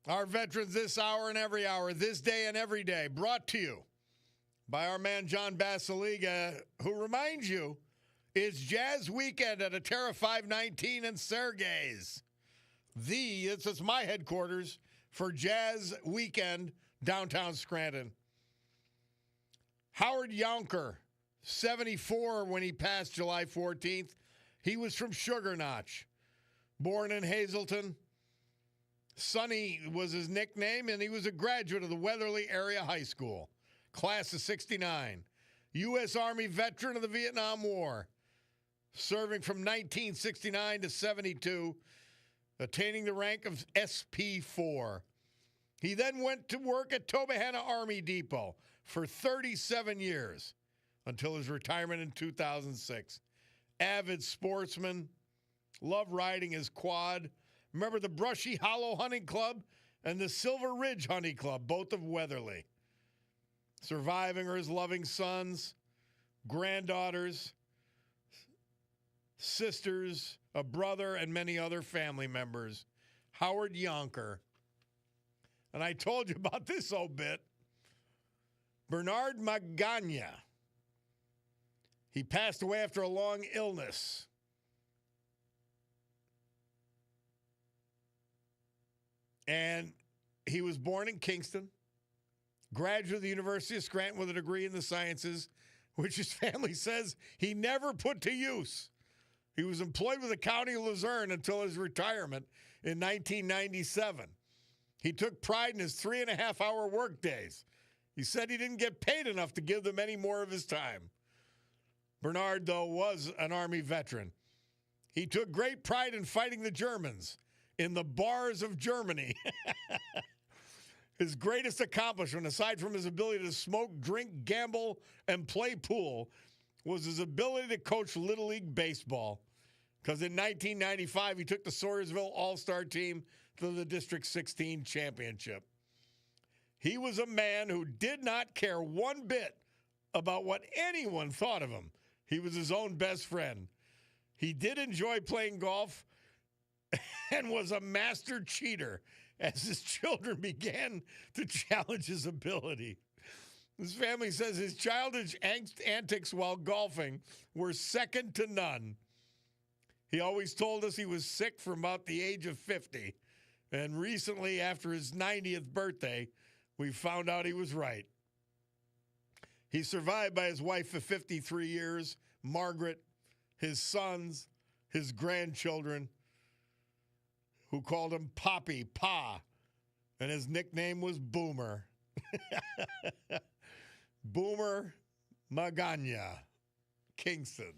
Our veterans this hour and every hour, this day and every day, brought to you by our man John Basiliga, who reminds you it's Jazz Weekend at Atera 519 and Sergey's. It's my headquarters for Jazz Weekend, downtown Scranton. Howard Yonker, 74 when he passed July 14th. He was from Sugar Notch, born in Hazleton. Sonny was his nickname, and he was a graduate of the Weatherly Area High School, class of 69. U.S. Army veteran of the Vietnam War, serving from 1969 to 72, attaining the rank of SP4. He then went to work at Tobyhanna Army Depot for 37 years until his retirement in 2006. Avid sportsman, loved riding his quad. Remember the Brushy Hollow Hunting Club and the Silver Ridge Hunting Club, both of Weatherly. Surviving are his loving sons, granddaughters, sisters, a brother, and many other family members. Howard Yonker. And I told you about this old bit. Bernard Magana. He passed away after a long illness. And he was born in Kingston, graduate of the University of Scranton with a degree in the sciences, which his family says he never put to use. He was employed with the County of Luzerne until his retirement in 1997. He took pride in his 3.5-hour work days. He said he didn't get paid enough to give them any more of his time. Bernard, though, was an Army veteran. He took great pride in fighting the Germans in the bars of Germany. His greatest accomplishment, aside from his ability to smoke, drink, gamble, and play pool, was his ability to coach Little League Baseball. Because in 1995, he took the Sawyersville All-Star team to the District 16 championship. He was a man who did not care one bit about what anyone thought of him. He was his own best friend. He did enjoy playing golf and was a master cheater as his children began to challenge his ability. His family says his childish antics while golfing were second to none. He always told us he was sick from about the age of 50. And recently, after his 90th birthday, we found out he was right. He's survived by his wife for 53 years, Margaret, his sons, his grandchildren, who called him Poppy, Pa, and his nickname was Boomer. Boomer Magana, Kingston.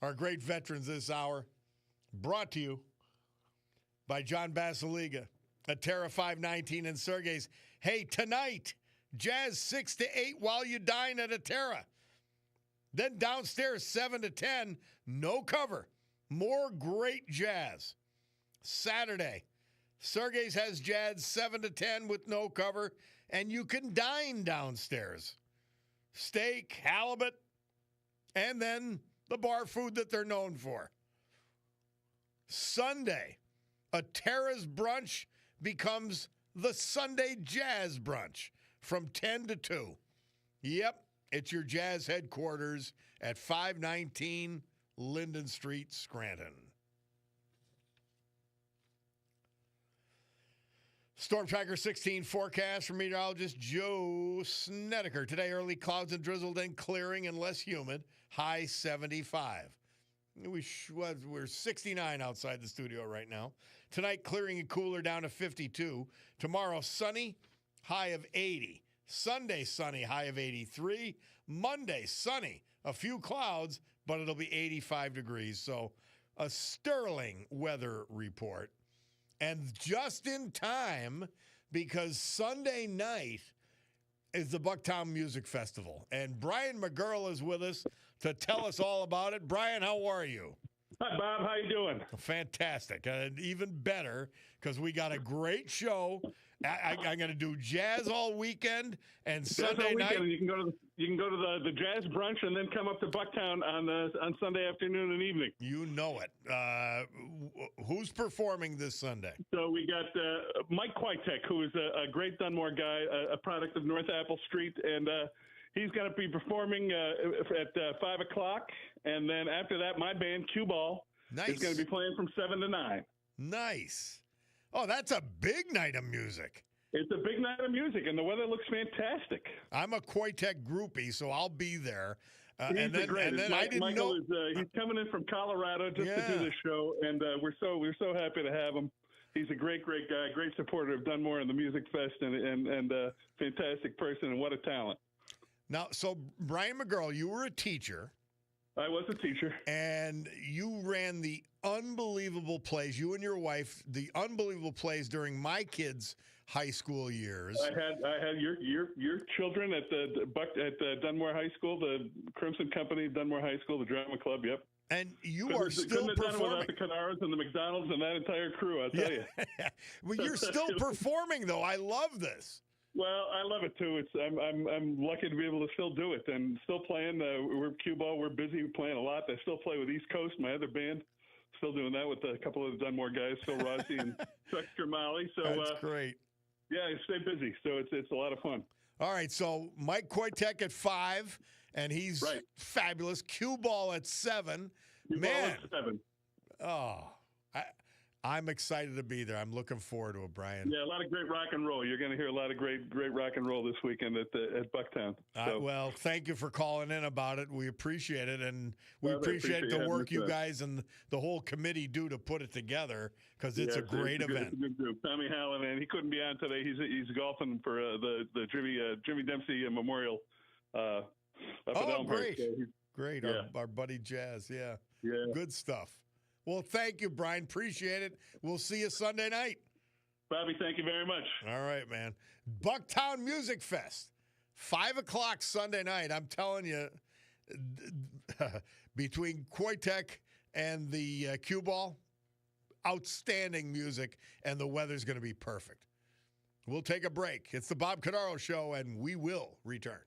Our great veterans this hour, brought to you by John Basiliga, Atera 519 and Sergey's. Hey, tonight, Jazz 6 to 8 while you dine at Atera. Then downstairs 7 to 10, no cover. More great jazz. Saturday, Sergey's has jazz 7 to 10 with no cover, and you can dine downstairs. Steak, halibut, and then the bar food that they're known for. Sunday, Atera's brunch becomes the Sunday Jazz Brunch from 10 to 2. Yep, it's your jazz headquarters at 519 Linden Street, Scranton. Storm Tracker 16 forecast from meteorologist Joe Snedeker. Today, early clouds and drizzle, then clearing and less humid. High 75. We're 69 outside the studio right now. Tonight, clearing and cooler down to 52. Tomorrow, sunny, high of 80. Sunday, sunny, high of 83. Monday, sunny, a few clouds, but it'll be 85 degrees. So a sterling weather report. And just in time, because Sunday night is the Bucktown Music Festival. And Brian McGurl is with us to tell us all about it. Brian, how are you? Hi, Bob. How you doing? Fantastic. Even better, because we got a great show. I'm going to do jazz all weekend and Sunday night. You can go to the jazz brunch and then come up to Bucktown on Sunday afternoon and evening. You know it. Who's performing this Sunday? So we got Mike Kwiatek, who is a great Dunmore guy, a product of North Apple Street, and he's going to be performing at 5 o'clock. And then after that, my band, Cue Ball, is going to be playing from 7 to 9. Nice. Oh, that's a big night of music. It's a big night of music, and the weather looks fantastic. I'm a Kwiatek groupie, so I'll be there. He's and then I didn't Michael know he's coming in from Colorado just to do this show, and we're so happy to have him. He's a great guy, great supporter of Dunmore and the Music Fest, and a fantastic person, and what a talent. Now, so Brian McGurl, you were a teacher. I was a teacher. And you ran the unbelievable plays, you and your wife, the unbelievable plays during my kids' high school years. I had your children at the Dunmore High School, the Crimson Company, Dunmore High School, the drama club. Yep. And you are still performing. Couldn't have done it without the Cordaros and the McDonald's and that entire crew, I'll tell you. Well, you're still performing, though. I love this. Well, I love it too. I'm lucky to be able to still do it and still playing. We're Cue Ball. We're busy playing a lot. I still play with East Coast, my other band. Still doing that with a couple of the Dunmore guys, Phil Rossi and Chuck Stramali. So that's great. Yeah, I stay busy. So it's a lot of fun. All right. So Mike Kwiatek at 5, and he's fabulous. Cue Ball at 7. Cue Ball at 7. Oh, I'm excited to be there. I'm looking forward to it, Brian. Yeah, a lot of great rock and roll. You're going to hear a lot of great rock and roll this weekend at Bucktown. So. Well, thank you for calling in about it. We appreciate it, and we Well, appreciate the work you us. guys and the whole committee do to put it together, because it's a great event. It's a good group. Tommy Hallen, and he couldn't be on today. He's golfing for the Jimmy Dempsey Memorial up at Elmhurst. Great. So Great. Yeah. Our buddy Jazz. Yeah. Yeah. Good stuff. Well, thank you, Brian. Appreciate it. We'll see you Sunday night. Bobby, thank you very much. All right, man. Bucktown Music Fest, 5 o'clock Sunday night. I'm telling you, between Koitek and the cue ball, outstanding music, and the weather's going to be perfect. We'll take a break. It's the Bob Cordaro Show, and we will return.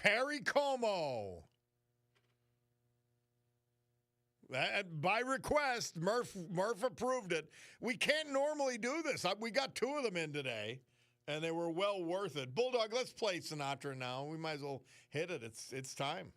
Perry Como. By request, Murph approved it. We can't normally do this. We got two of them in today, and they were well worth it. Bulldog, let's play Sinatra now. We might as well hit it. It's time.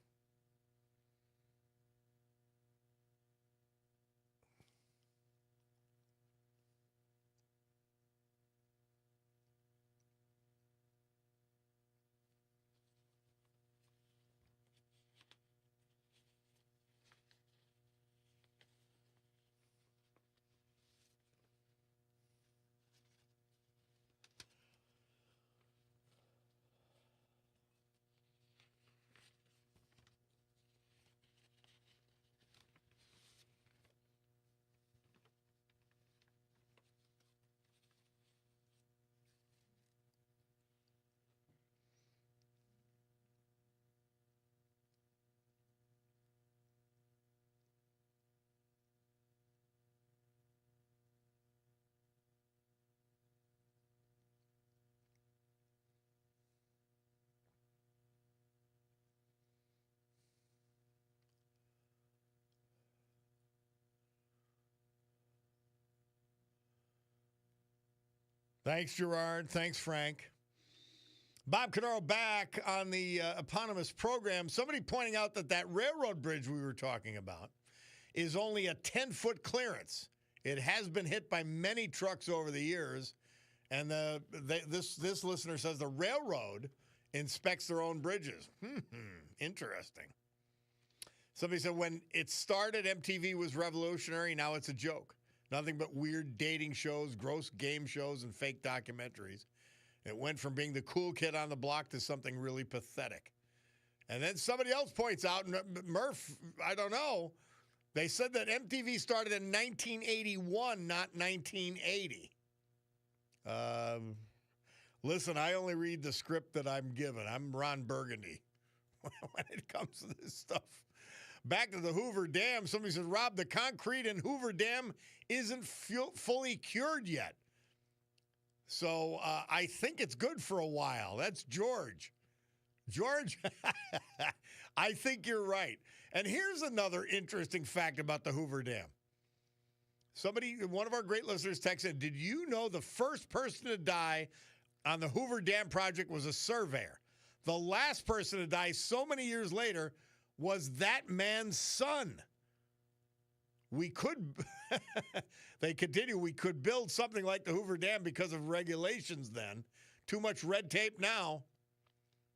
Thanks, Gerard. Thanks, Frank. Bob Cordaro back on the eponymous program. Somebody pointing out that railroad bridge we were talking about is only a 10-foot clearance. It has been hit by many trucks over the years, and this listener says the railroad inspects their own bridges. Interesting. Somebody said when it started, MTV was revolutionary. Now it's a joke. Nothing but weird dating shows, gross game shows, and fake documentaries. It went from being the cool kid on the block to something really pathetic. And then somebody else points out, Murph, I don't know, they said that MTV started in 1981, not 1980. Listen, I only read the script that I'm given. I'm Ron Burgundy when it comes to this stuff. Back to the Hoover Dam. Somebody says, Rob, the concrete in Hoover Dam isn't fully cured yet. So I think it's good for a while. That's George. George, I think you're right. And here's another interesting fact about the Hoover Dam. One of our great listeners texted, did you know the first person to die on the Hoover Dam project was a surveyor? The last person to die so many years later was that man's son. We could, they continue, we could build something like the Hoover Dam because of regulations then. Too much red tape now.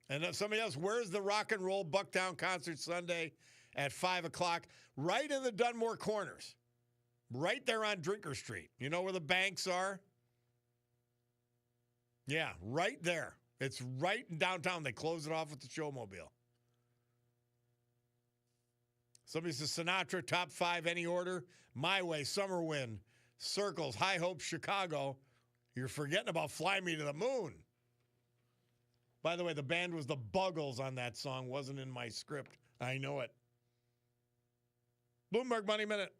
And then somebody else, where's the rock and roll Bucktown concert Sunday at 5 o'clock? Right in the Dunmore Corners. Right there on Drinker Street. You know where the banks are? Yeah, right there. It's right in downtown. They close it off with the showmobile. Somebody says Sinatra, top 5, any order. My Way, Summer Wind, Circles, High Hope, Chicago. You're forgetting about Fly Me to the Moon. By the way, the band was the Buggles on that song. Wasn't in my script. I know it. Bloomberg Money Minute.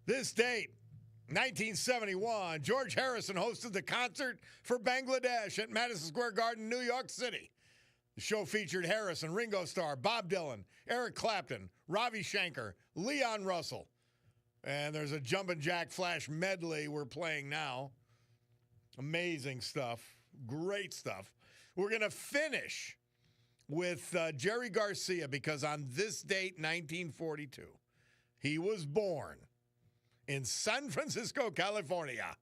This date, 1971, George Harrison hosted the concert for Bangladesh at Madison Square Garden, New York City. The show featured Harrison, Ringo Starr, Bob Dylan, Eric Clapton, Ravi Shankar, Leon Russell. And there's a Jumpin' Jack Flash medley we're playing now. Amazing stuff. Great stuff. We're going to finish with Jerry Garcia because on this date, 1942, he was born in San Francisco, California.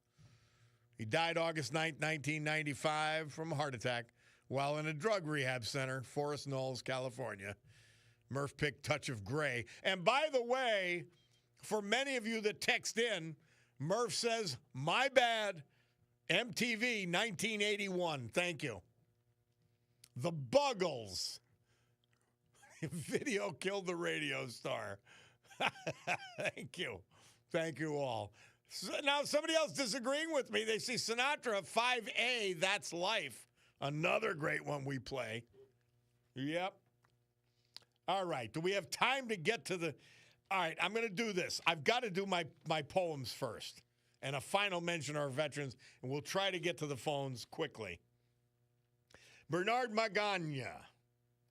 He died August 9th, 1995 from a heart attack while in a drug rehab center, Forest Knolls, California. Murph picked Touch of Gray. And by the way, for many of you that text in, Murph says, my bad, MTV 1981. Thank you. The Buggles. Video killed the radio star. Thank you. Thank you all. So now somebody else disagreeing with me. They see Sinatra, 5A, That's Life. Another great one we play. Yep. All right. Do we have time to get to the... All right, I'm going to do this. I've got to do my poems first. And a final mention of our veterans. And we'll try to get to the phones quickly. Bernard Magana,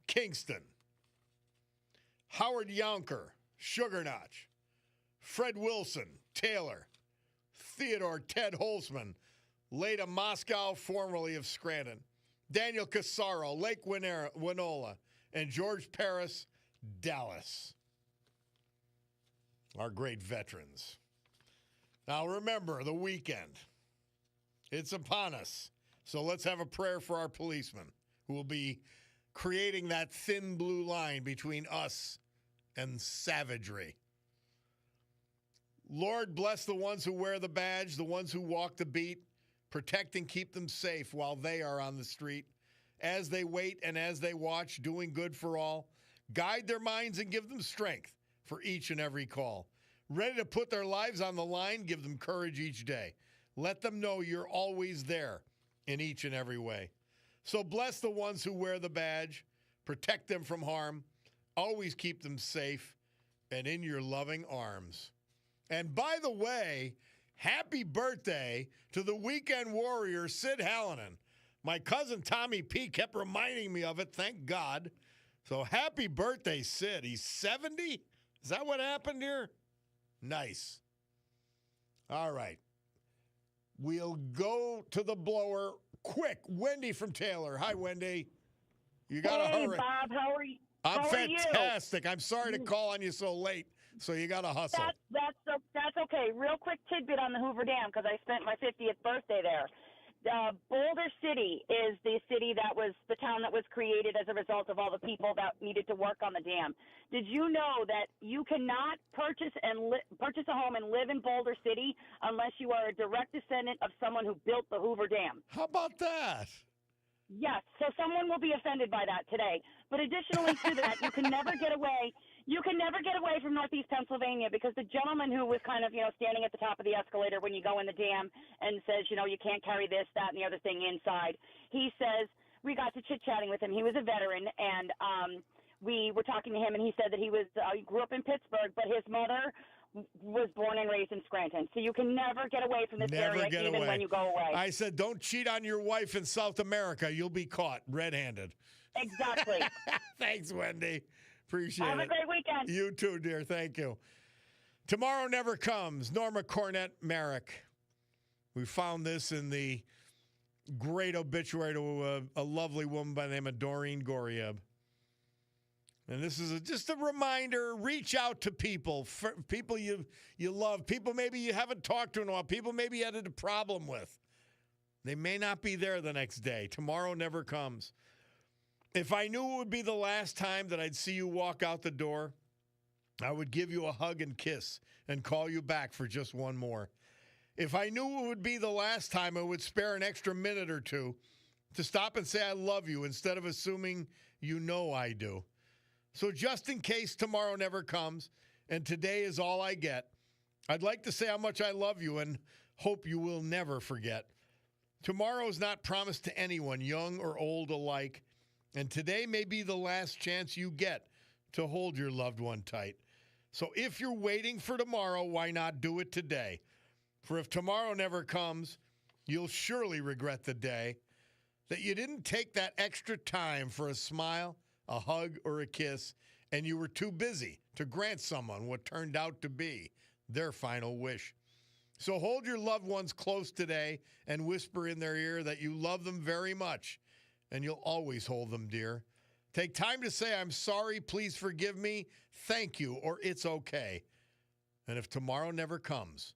Kingston. Howard Yonker, Sugar Notch. Fred Wilson, Taylor. Theodore Ted Holzman, Leda Moscow, formerly of Scranton. Daniel Casaro, Lake Winola. And George Paris, Dallas. Our great veterans. Now remember, the weekend. It's upon us. So let's have a prayer for our policemen who will be creating that thin blue line between us and savagery. Lord, bless the ones who wear the badge, the ones who walk the beat. Protect and keep them safe while they are on the street. As they wait and as they watch, doing good for all. Guide their minds and give them strength for each and every call. Ready to put their lives on the line, give them courage each day. Let them know you're always there in each and every way. So bless the ones who wear the badge. Protect them from harm. Always keep them safe and in your loving arms. And by the way, happy birthday to the weekend warrior, Sid Hallinan. My cousin Tommy P kept reminding me of it, thank God. So happy birthday, Sid. He's 70? Is that what happened here? Nice. All right. We'll go to the blower quick. Wendy from Taylor. Hi, Wendy. You got to hurry. Hey, Bob. How are you? I'm How fantastic. I'm sorry to call on you so late, so you got to hustle. That's okay. Real quick tidbit on the Hoover Dam, because I spent my 50th birthday there. Boulder City is the city that was the town that was created as a result of all the people that needed to work on the dam. Did you know that you cannot purchase a home and live in Boulder City unless you are a direct descendant of someone who built the Hoover Dam? How about that? Yes, so someone will be offended by that today. But additionally to that, you can never get away. You can never get away from Northeast Pennsylvania because the gentleman who was kind of, standing at the top of the escalator when you go in the dam and says, you can't carry this, that, and the other thing inside. He says, we got to chit-chatting with him. He was a veteran, and we were talking to him, and he said that he grew up in Pittsburgh, but his mother was born and raised in Scranton. So you can never get away from this area, even when you go away. I said, don't cheat on your wife in South America. You'll be caught red-handed. Exactly. Thanks, Wendy. Appreciate it. Have a great weekend. You too, dear. Thank you. Tomorrow Never Comes. Norma Cornett Merrick. We found this in the great obituary to a lovely woman by the name of Doreen Gorieb. And this is just a reminder, reach out to people you love, people maybe you haven't talked to in a while, people maybe you had a problem with. They may not be there the next day. Tomorrow never comes. If I knew it would be the last time that I'd see you walk out the door, I would give you a hug and kiss and call you back for just one more. If I knew it would be the last time, I would spare an extra minute or two to stop and say I love you instead of assuming you know I do. So just in case tomorrow never comes and today is all I get, I'd like to say how much I love you and hope you will never forget. Tomorrow is not promised to anyone, young or old alike, and today may be the last chance you get to hold your loved one tight. So if you're waiting for tomorrow, why not do it today? For if tomorrow never comes, you'll surely regret the day that you didn't take that extra time for a smile, a hug, or a kiss, and you were too busy to grant someone what turned out to be their final wish. So hold your loved ones close today and whisper in their ear that you love them very much, and you'll always hold them dear. Take time to say, I'm sorry, please forgive me, thank you, or it's okay. And if tomorrow never comes,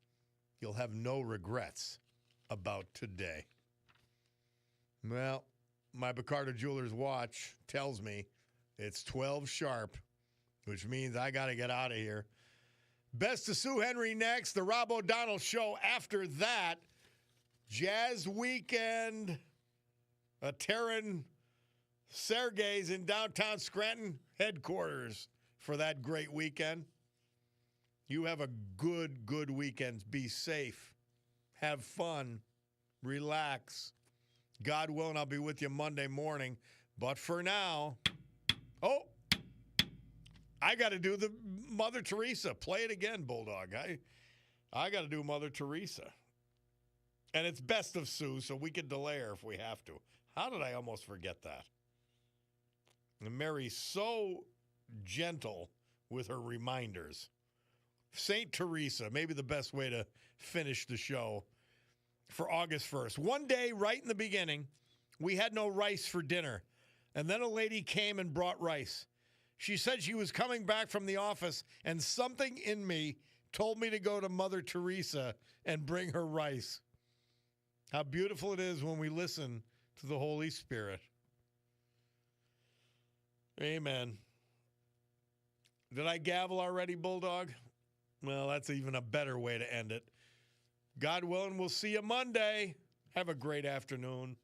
you'll have no regrets about today. Well, my Picardo Jewelers watch tells me it's 12 sharp, which means I got to get out of here. Best of Sue Henry next, the Rob O'Donnell Show after that. Jazz Weekend, a Terran Sergey's in downtown Scranton headquarters for that great weekend. You have a good weekend. Be safe. Have fun. Relax. God willing, I'll be with you Monday morning. But for now, I got to do the Mother Teresa. Play it again, Bulldog. I got to do Mother Teresa. And it's Best of Sue, so we can delay her if we have to. How did I almost forget that? And Mary's so gentle with her reminders. St. Teresa, maybe the best way to finish the show for August 1st. One day, right in the beginning, we had no rice for dinner. And then a lady came and brought rice. She said she was coming back from the office, and something in me told me to go to Mother Teresa and bring her rice. How beautiful it is when we listen to the Holy Spirit. Amen. Did I gavel already, Bulldog? Well, that's even a better way to end it. God willing, we'll see you Monday. Have a great afternoon.